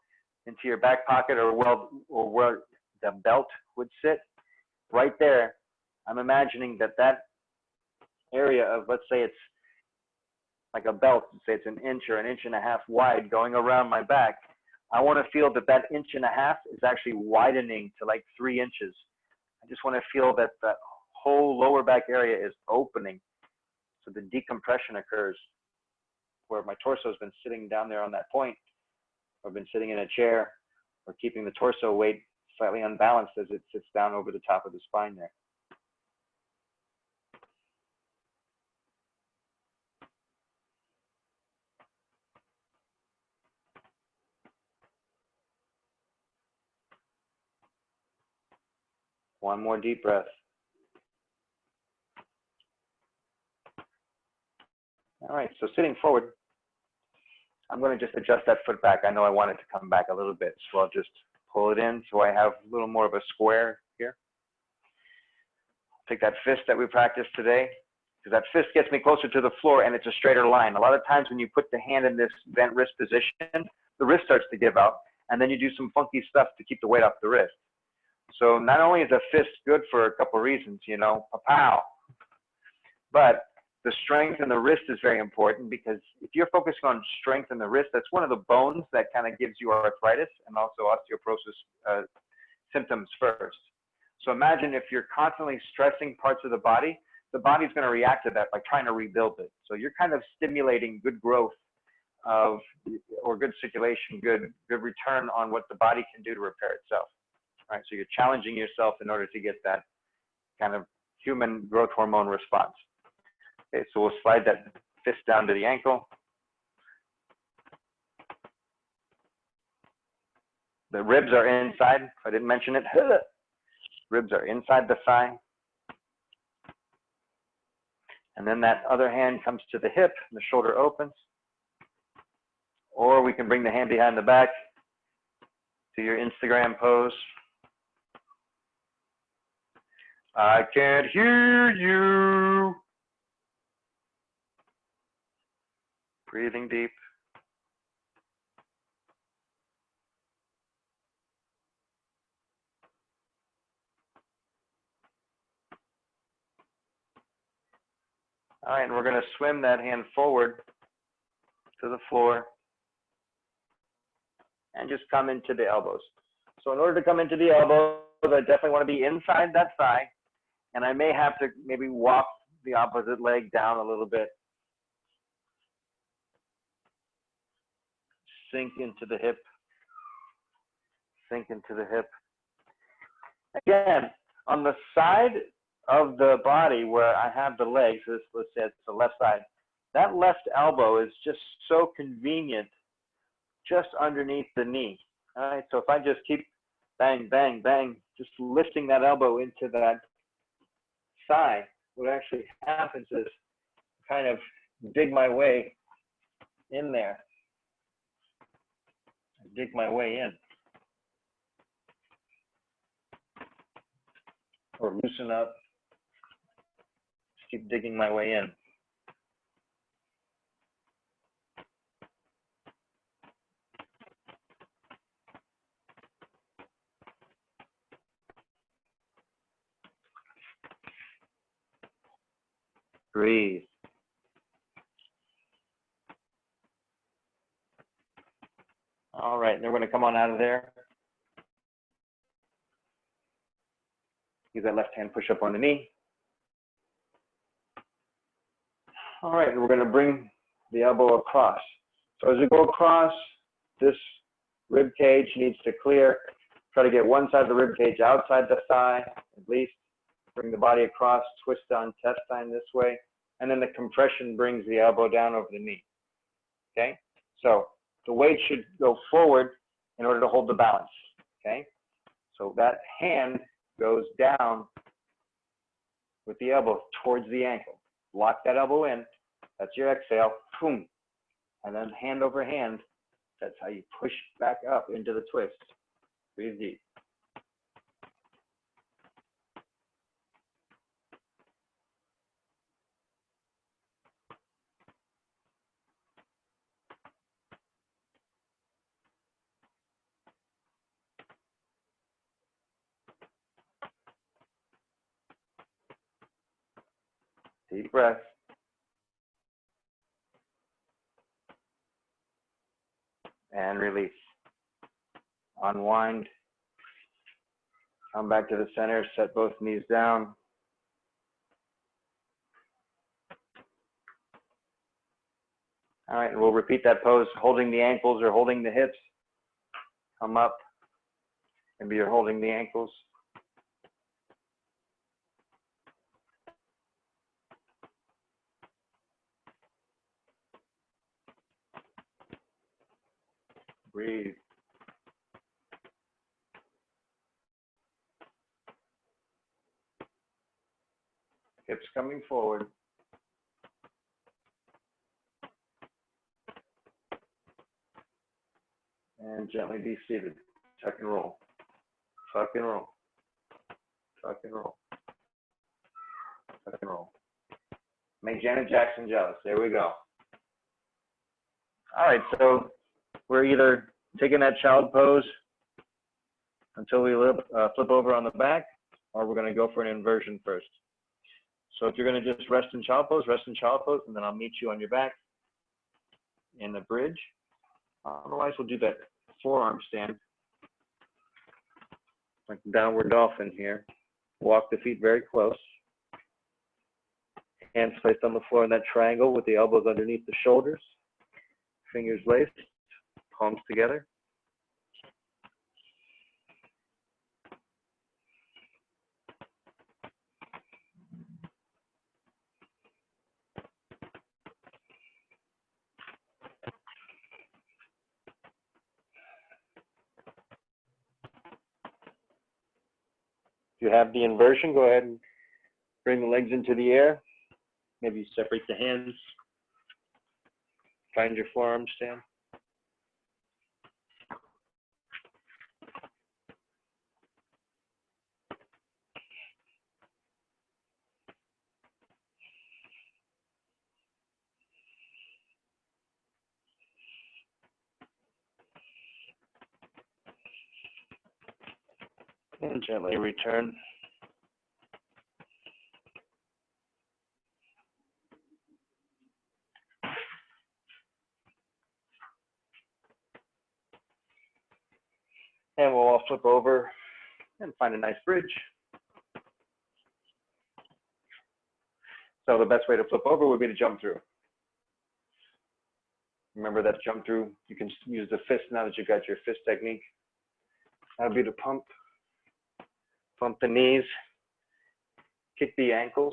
into your back pocket, or where the belt would sit. Right there, I'm imagining that area of, let's say it's like a belt, say it's an inch or an inch and a half wide going around my back. I want to feel that inch and a half is actually widening to like 3 inches. I just want to feel that that whole lower back area is opening, so the decompression occurs, where my torso has been sitting down there on that point, or been sitting in a chair, or keeping the torso weight slightly unbalanced as it sits down over the top of the spine there. One more deep breath. All right, so sitting forward, I'm going to just adjust that foot back. I know I want it to come back a little bit, so I'll just pull it in so I have a little more of a square here. Take that fist that we practiced today, because that fist gets me closer to the floor and it's a straighter line. A lot of times when you put the hand in this bent wrist position, the wrist starts to give out, and then you do some funky stuff to keep the weight off the wrist. So not only is a fist good for a couple of reasons, you know, pow, but the strength in the wrist is very important, because if you're focusing on strength in the wrist, that's one of the bones that kind of gives you arthritis and also osteoporosis symptoms first. So imagine if you're constantly stressing parts of the body's going to react to that by trying to rebuild it. So you're kind of stimulating good growth or good circulation, good return on what the body can do to repair itself. All right, so you're challenging yourself in order to get that kind of human growth hormone response. Okay, so we'll slide that fist down to the ankle. The ribs are inside. If I didn't mention it, ribs are inside the thigh. And then that other hand comes to the hip and the shoulder opens. Or we can bring the hand behind the back to your Instagram pose. I can't hear you. Breathing deep. All right, and we're going to swim that hand forward to the floor and just come into the elbows. So in order to come into the elbows, I definitely want to be inside that thigh, and I may have to maybe walk the opposite leg down a little bit. Sink into the hip. Sink into the hip. Again, on the side of the body where I have the legs, let's say it's the left side, that left elbow is just so convenient just underneath the knee. All right, so if I just keep bang, bang, bang, just lifting that elbow into that thigh, what actually happens is kind of dig my way in there. Dig my way in. Or loosen up. Just keep digging my way in. Breathe. All right, and then we're going to come on out of there. Use that left hand push up on the knee. All right, and we're going to bring the elbow across. So as we go across, this rib cage needs to clear. Try to get one side of the rib cage outside the thigh, at least. Bring the body across, twist the intestine this way, and then the compression brings the elbow down over the knee. Okay, so the weight should go forward in order to hold the balance. Okay, so that hand goes down with the elbow towards the ankle. Lock that elbow in. That's your exhale. Boom. And then hand over hand. That's how you push back up into the twist. Breathe deep. Deep breath. And release. Unwind. Come back to the center. Set both knees down. All right, and we'll repeat that pose, holding the ankles or holding the hips. Come up. Maybe you're holding the ankles. Breathe. Hips coming forward. And gently be seated. Tuck and roll. Tuck and roll. Tuck and roll. Tuck and roll. Make Janet Jackson jealous. There we go. All right, so we're either taking that child pose until we flip over on the back, or we're going to go for an inversion first. So if you're going to just rest in child pose, and then I'll meet you on your back in the bridge. Otherwise, we'll do that forearm stand, like downward dolphin here. Walk the feet very close. Hands placed on the floor in that triangle with the elbows underneath the shoulders. Fingers laced, palms together. If you have the inversion, go ahead and bring the legs into the air. Maybe separate the hands. Find your forearm stand. And gently return. And we'll all flip over and find a nice bridge. So the best way to flip over would be to jump through. Remember that jump through, you can use the fist now that you've got your fist technique. That would be to pump the knees, kick the ankles.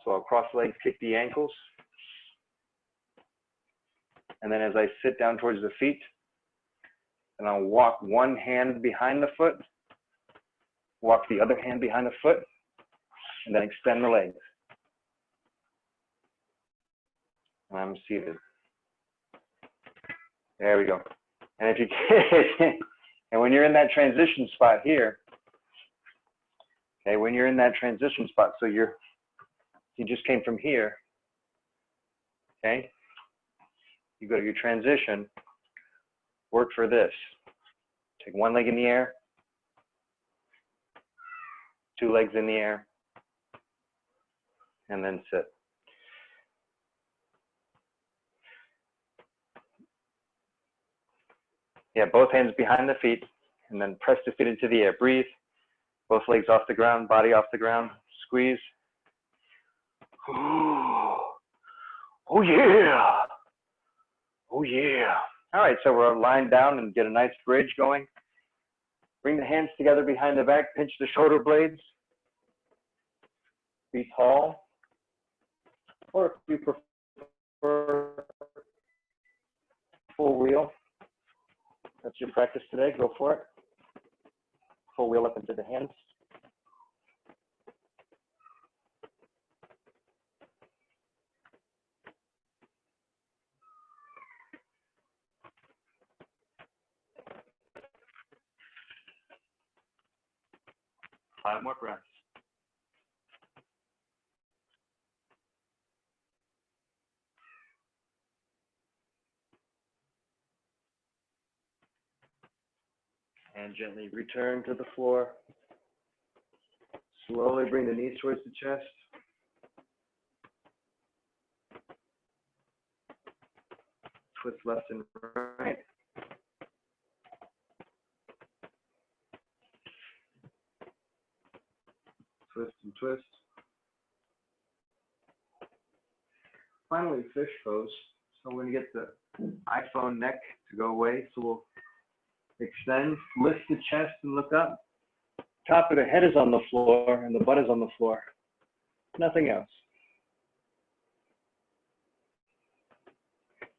So I'll cross legs, kick the ankles. And then as I sit down towards the feet, and I'll walk one hand behind the foot, walk the other hand behind the foot, and then extend the legs. And I'm seated. There we go. And if you can, and when you're in that transition spot here, okay, when you're in that transition spot, so you just came from here, okay? You go to your transition, work for this. Take one leg in the air, two legs in the air, and then sit. Yeah, both hands behind the feet, and then press the feet into the air. Breathe. Both legs off the ground, body off the ground. Squeeze. Oh yeah. Oh yeah. All right, so we're lying down and get a nice bridge going. Bring the hands together behind the back, pinch the shoulder blades. Be tall. Or if you prefer full wheel, that's your practice today, go for it. Full wheel up into the hands. Five more breaths. And gently return to the floor. Slowly bring the knees towards the chest. Twist left and right. Twist and twist. Finally, fish pose. So we're going to get the iPhone neck to go away. So we'll extend, lift the chest and look up. Top of the head is on the floor and the butt is on the floor. Nothing else.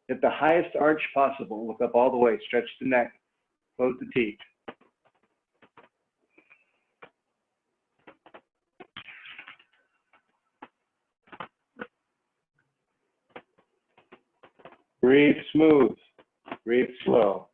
At the highest arch possible, look up all the way, stretch the neck, close the teeth. Breathe smooth, breathe slow.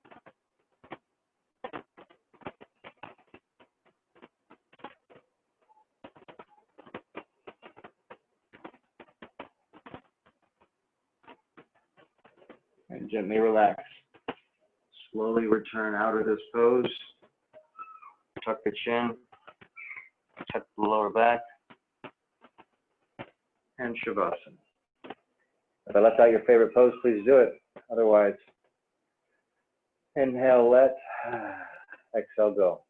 And gently relax. Slowly return out of this pose. Tuck the chin. Tuck the lower back. And Shavasana. If I left out your favorite pose, please do it. Otherwise, inhale, let. Exhale, go.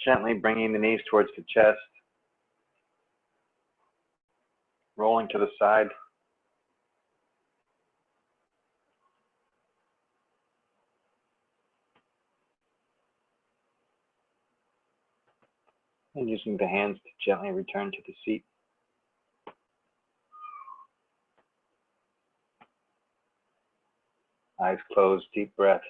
Gently bringing the knees towards the chest, rolling to the side. And using the hands to gently return to the seat. Eyes closed, deep breaths.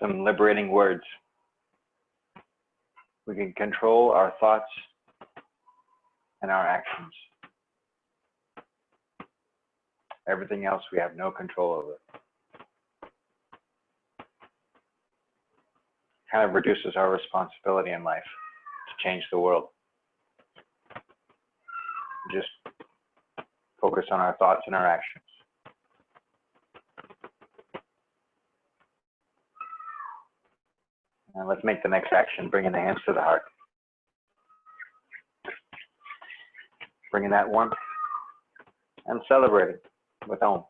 Some liberating words. We can control our thoughts and our actions. Everything else we have no control over. Kind of reduces our responsibility in life to change the world. Just focus on our thoughts and our actions. And let's make the next action, bringing the hands to the heart. Bringing that warmth and celebrating with Om.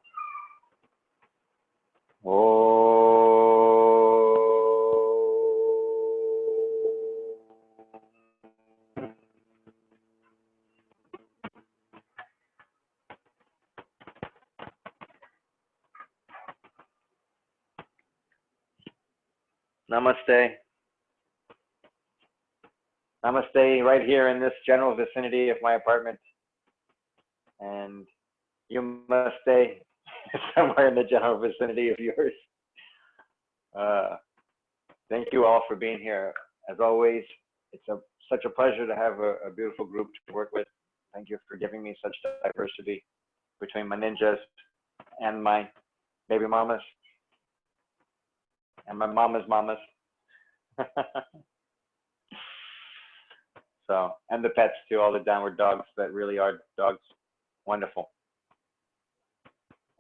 Namaste. Namaste right here in this general vicinity of my apartment. And you must stay somewhere in the general vicinity of yours. Thank you all for being here. As always, it's such a pleasure to have a beautiful group to work with. Thank you for giving me such diversity between my ninjas and my baby mamas and my mama's mamas. So, and the pets too, all the downward dogs that really are dogs. Wonderful.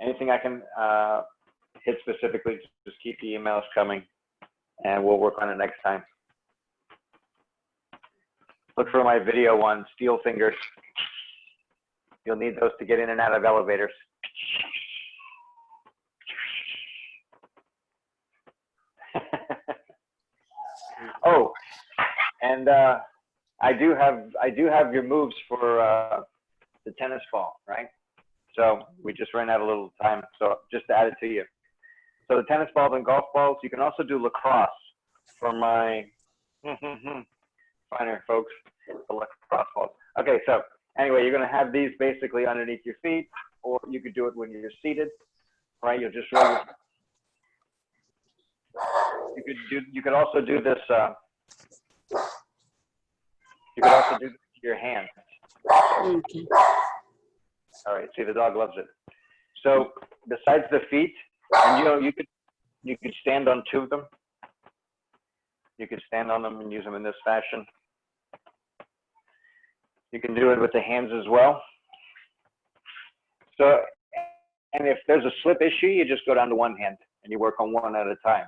Anything I can hit specifically, just keep the emails coming and we'll work on it next time. Look for my video on steel fingers. You'll need those to get in and out of elevators. Oh, and I do have your moves for the tennis ball, right? So we just ran out a little time, so just to add it to you. So the tennis balls and golf balls, you can also do lacrosse for my finer folks, the lacrosse balls. Okay, so anyway, you're gonna have these basically underneath your feet, or you could do it when you're seated, right? You'll just roll you could also do this, you could also do this with your hands. Okay. All right, see, the dog loves it. So besides the feet, and you could stand on two of them, You can stand on them and use them in this fashion. You can do it with the hands as well. So, and if there's a slip issue, you just go down to one hand and you work on one at a time.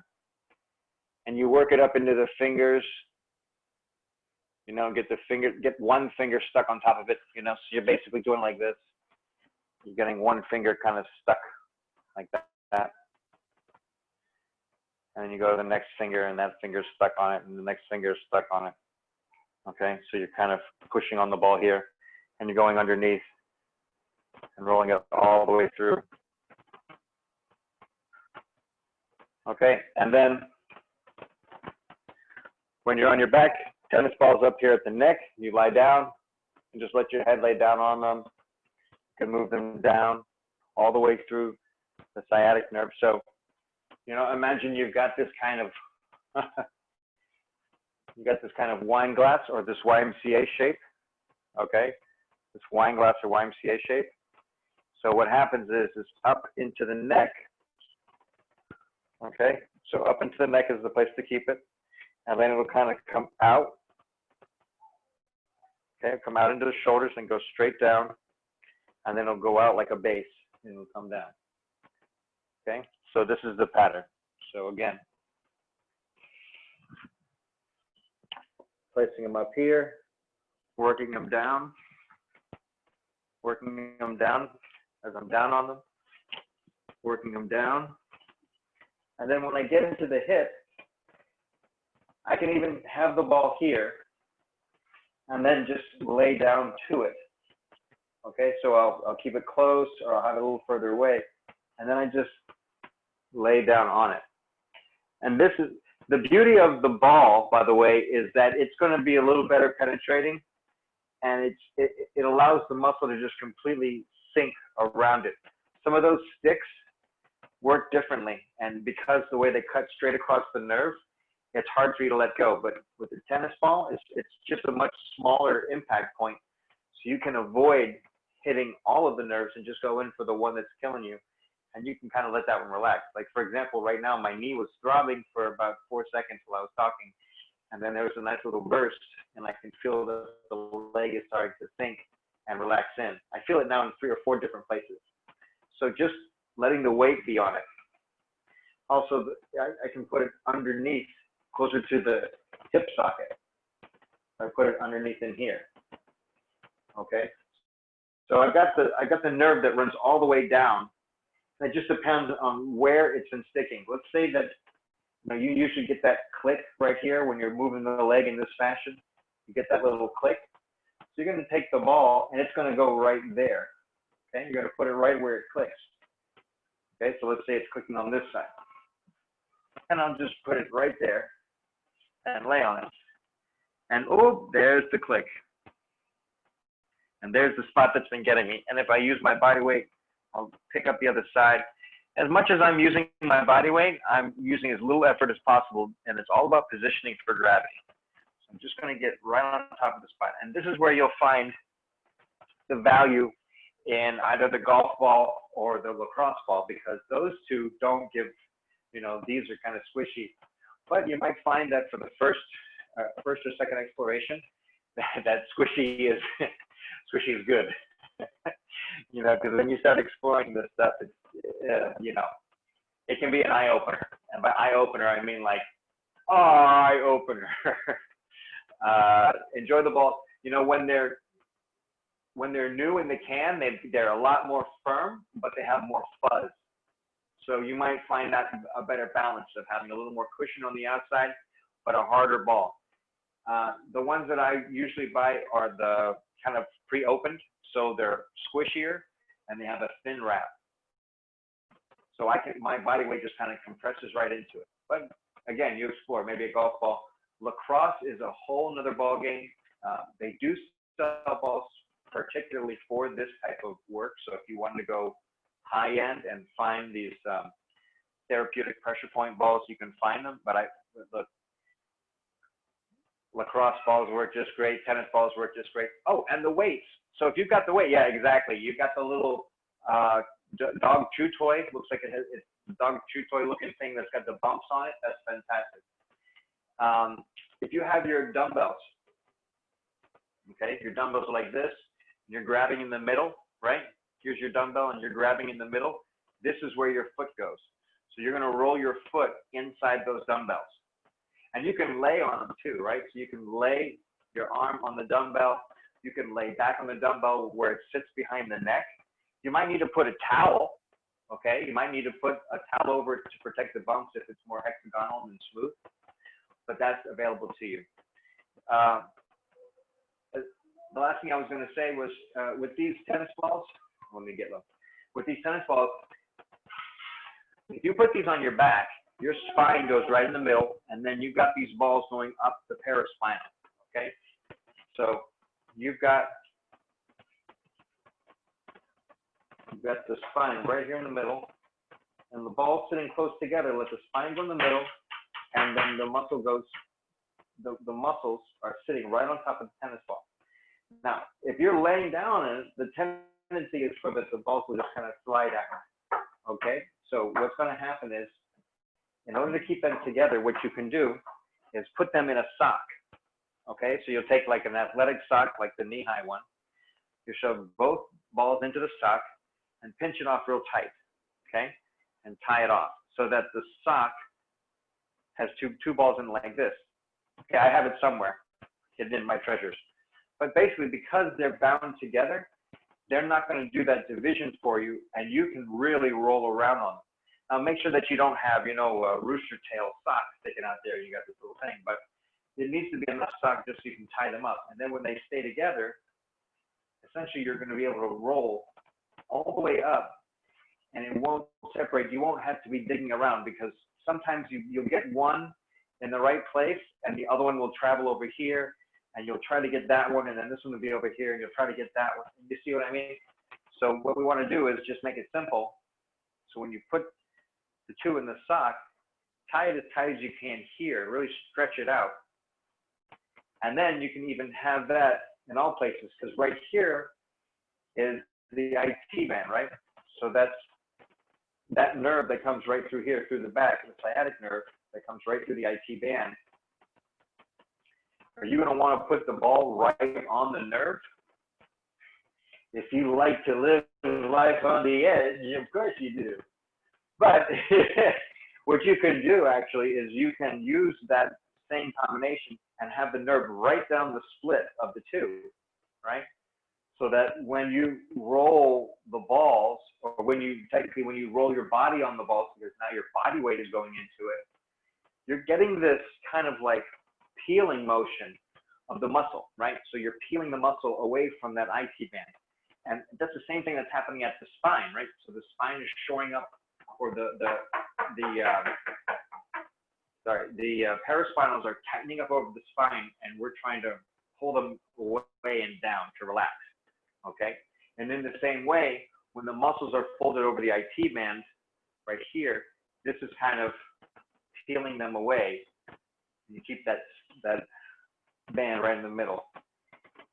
And you work it up into the fingers, you know, get one finger stuck on top of it, you know, so you're basically doing like this. You're getting one finger kind of stuck like that. And then you go to the next finger and that finger's stuck on it and the next finger is stuck on it. Okay, so you're kind of pushing on the ball here and you're going underneath and rolling it all the way through. Okay, and then when you're on your back, tennis ball's up here at the neck, you lie down and just let your head lay down on them. You can move them down all the way through the sciatic nerve. So, you know, imagine you've got this kind of wine glass or this YMCA shape, okay? This wine glass or YMCA shape. So what happens is up into the neck, okay? So up into the neck is the place to keep it. And then it'll kind of come out, okay? Come out into the shoulders and go straight down. And then it'll go out like a base and it'll come down, okay? So this is the pattern. So again, placing them up here, working them down as I'm down on them, working them down. And then when I get into the hip, I can even have the ball here and then just lay down to it. Okay, so I'll keep it close or I'll have it a little further away. And then I just lay down on it. And this is the beauty of the ball, by the way, is that it's going to be a little better penetrating, and it allows the muscle to just completely sink around it. Some of those sticks work differently, and because the way they cut straight across the nerve, it's hard for you to let go. But with the tennis ball, it's just a much smaller impact point, so you can avoid hitting all of the nerves and just go in for the one that's killing you. And you can kind of let that one relax. Like, for example, right now, my knee was throbbing for about 4 seconds while I was talking. And then there was a nice little burst, and I can feel the leg is starting to sink and relax in. I feel it now in 3 or 4 different places. So just letting the weight be on it. Also, I can put it underneath, closer to the hip socket. I put it underneath in here. Okay. So I've got the nerve that runs all the way down. It just depends on where it's been sticking. Let's say that you usually get that click right here when you're moving the leg in this fashion. You get that little click. So you're going to take the ball and it's going to go right there. Okay, you're going to put it right where it clicks. Okay, so let's say it's clicking on this side. And I'll just put it right there and lay on it. And oh, there's the click. And there's the spot that's been getting me. And if I use my body weight, I'll pick up the other side. As much as I'm using my body weight, I'm using as little effort as possible, and it's all about positioning for gravity. So I'm just going to get right on top of the spot. And this is where you'll find the value in either the golf ball or the lacrosse ball, because those two don't give, these are kind of squishy. But you might find that for the first or second exploration, that squishy is good. Because when you start exploring this stuff, it's, it can be an eye opener. And by eye opener, I mean like, eye opener. Enjoy the ball. When they're new in the can, they're a lot more firm, but they have more fuzz. So you might find that a better balance of having a little more cushion on the outside, but a harder ball. The ones that I usually buy are the kind of pre-opened, so they're squishier and they have a thin wrap. So my body weight just kind of compresses right into it. But again, you explore, maybe a golf ball. Lacrosse is a whole nother ball game. They do sell balls particularly for this type of work. So if you want to go high end and find these therapeutic pressure point balls, you can find them. But look, lacrosse balls work just great. Tennis balls work just great. Oh, and the weights. So if you've got the weight, yeah, exactly. You've got the little dog chew toy. Looks like it's a dog chew toy looking thing that's got the bumps on it. That's fantastic. If you have your dumbbells, okay, your dumbbells are like this, and you're grabbing in the middle, right? Here's your dumbbell, and you're grabbing in the middle. This is where your foot goes. So you're going to roll your foot inside those dumbbells. And you can lay on them too, right? So you can lay your arm on the dumbbell. You can lay back on the dumbbell where it sits behind the neck. You might need to put a towel, okay? You might need to put a towel over it to protect the bumps if it's more hexagonal than smooth, but that's available to you. The last thing I was going to say was with these tennis balls, let me get low. With these tennis balls, if you put these on your back, your spine goes right in the middle, and then you've got these balls going up the paraspinal, okay? So you've got the spine right here in the middle, and the balls sitting close together. Let the spine go in the middle, and then the muscle goes, the muscles are sitting right on top of the tennis ball. Now, if you're laying down on it, the tendency is for the balls will just kind of slide out, okay? So what's going to happen is, in order to keep them together, what you can do is put them in a sock, okay? So you'll take like an athletic sock, like the knee-high one. You shove both balls into the sock and pinch it off real tight, okay? And tie it off so that the sock has two balls in like this. Okay, I have it somewhere hidden in my treasures. But basically, because they're bound together, they're not going to do that division for you, and you can really roll around on them. Now, make sure that you don't have, you know, a rooster tail sock sticking out there. You got this little thing, but it needs to be enough sock just so you can tie them up. And then when they stay together, essentially you're going to be able to roll all the way up, and it won't separate. You won't have to be digging around, because sometimes you'll get one in the right place, and the other one will travel over here, and you'll try to get that one, and then this one will be over here, and you'll try to get that one. You see what I mean? So what we want to do is just make it simple. So when you put the two in the sock, tie it as tight as you can here, really stretch it out. And then you can even have that in all places, because right here is the IT band, right? So that's that nerve that comes right through here, through the back, the sciatic nerve that comes right through the IT band. Are you going to want to put the ball right on the nerve? If you like to live life on the edge, of course you do. But what you can do actually is you can use that same combination and have the nerve right down the split of the two, right? So that when you roll the balls, or when you roll your body on the balls, because now your body weight is going into it, you're getting this kind of like peeling motion of the muscle, right? So you're peeling the muscle away from that IT band. And that's the same thing that's happening at the spine, right? So the spine is shoring up, or the paraspinals are tightening up over the spine, and we're trying to pull them away and down to relax, okay? And in the same way, when the muscles are folded over the IT band right here, this is kind of peeling them away. You keep that band right in the middle.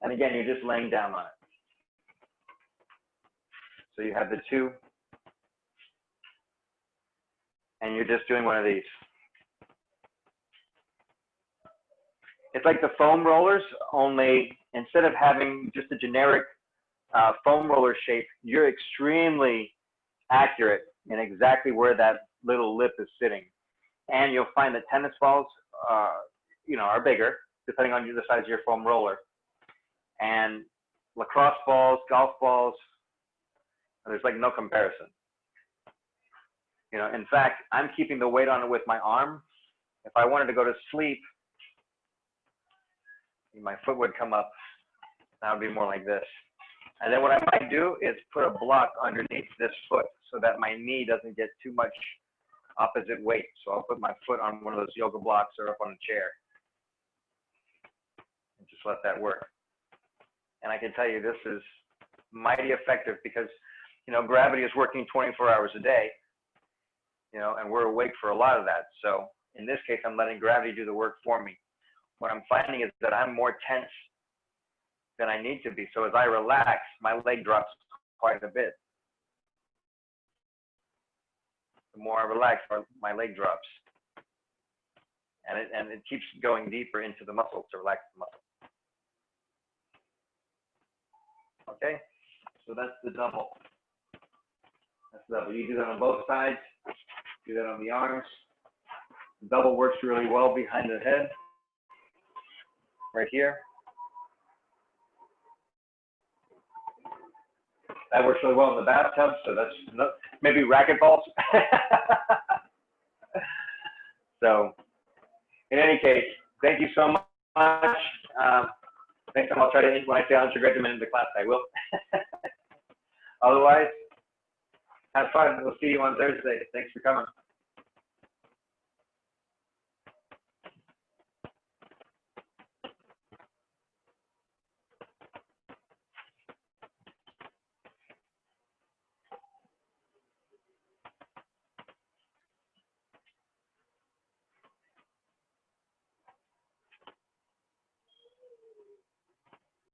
And again, you're just laying down on it. So you have the two, and you're just doing one of these. It's like the foam rollers, only instead of having just a generic foam roller shape, you're extremely accurate in exactly where that little lip is sitting. And you'll find that tennis balls, are bigger, depending on the size of your foam roller. And lacrosse balls, golf balls, there's like no comparison. In fact, I'm keeping the weight on it with my arm. If I wanted to go to sleep, my foot would come up. That would be more like this. And then what I might do is put a block underneath this foot so that my knee doesn't get too much opposite weight. So I'll put my foot on one of those yoga blocks or up on a chair and just let that work. And I can tell you this is mighty effective, because gravity is working 24 hours a day, and we're awake for a lot of that. So in this case, I'm letting gravity do the work for me. What I'm finding is that I'm more tense than I need to be. So as I relax, my leg drops quite a bit. The more I relax, my leg drops. and it keeps going deeper into the muscle to relax the muscle. Okay, so that's the double. That's the double. You do that on both sides. Do that on the arms. The double works really well behind the head, right here. That works really well in the bathtub, so that's maybe racquetballs. So, in any case, thank you so much. Next time I'll try to, when I say I'll integrate them into class, I will. Otherwise, have fun. We'll see you on Thursday. Thanks for coming.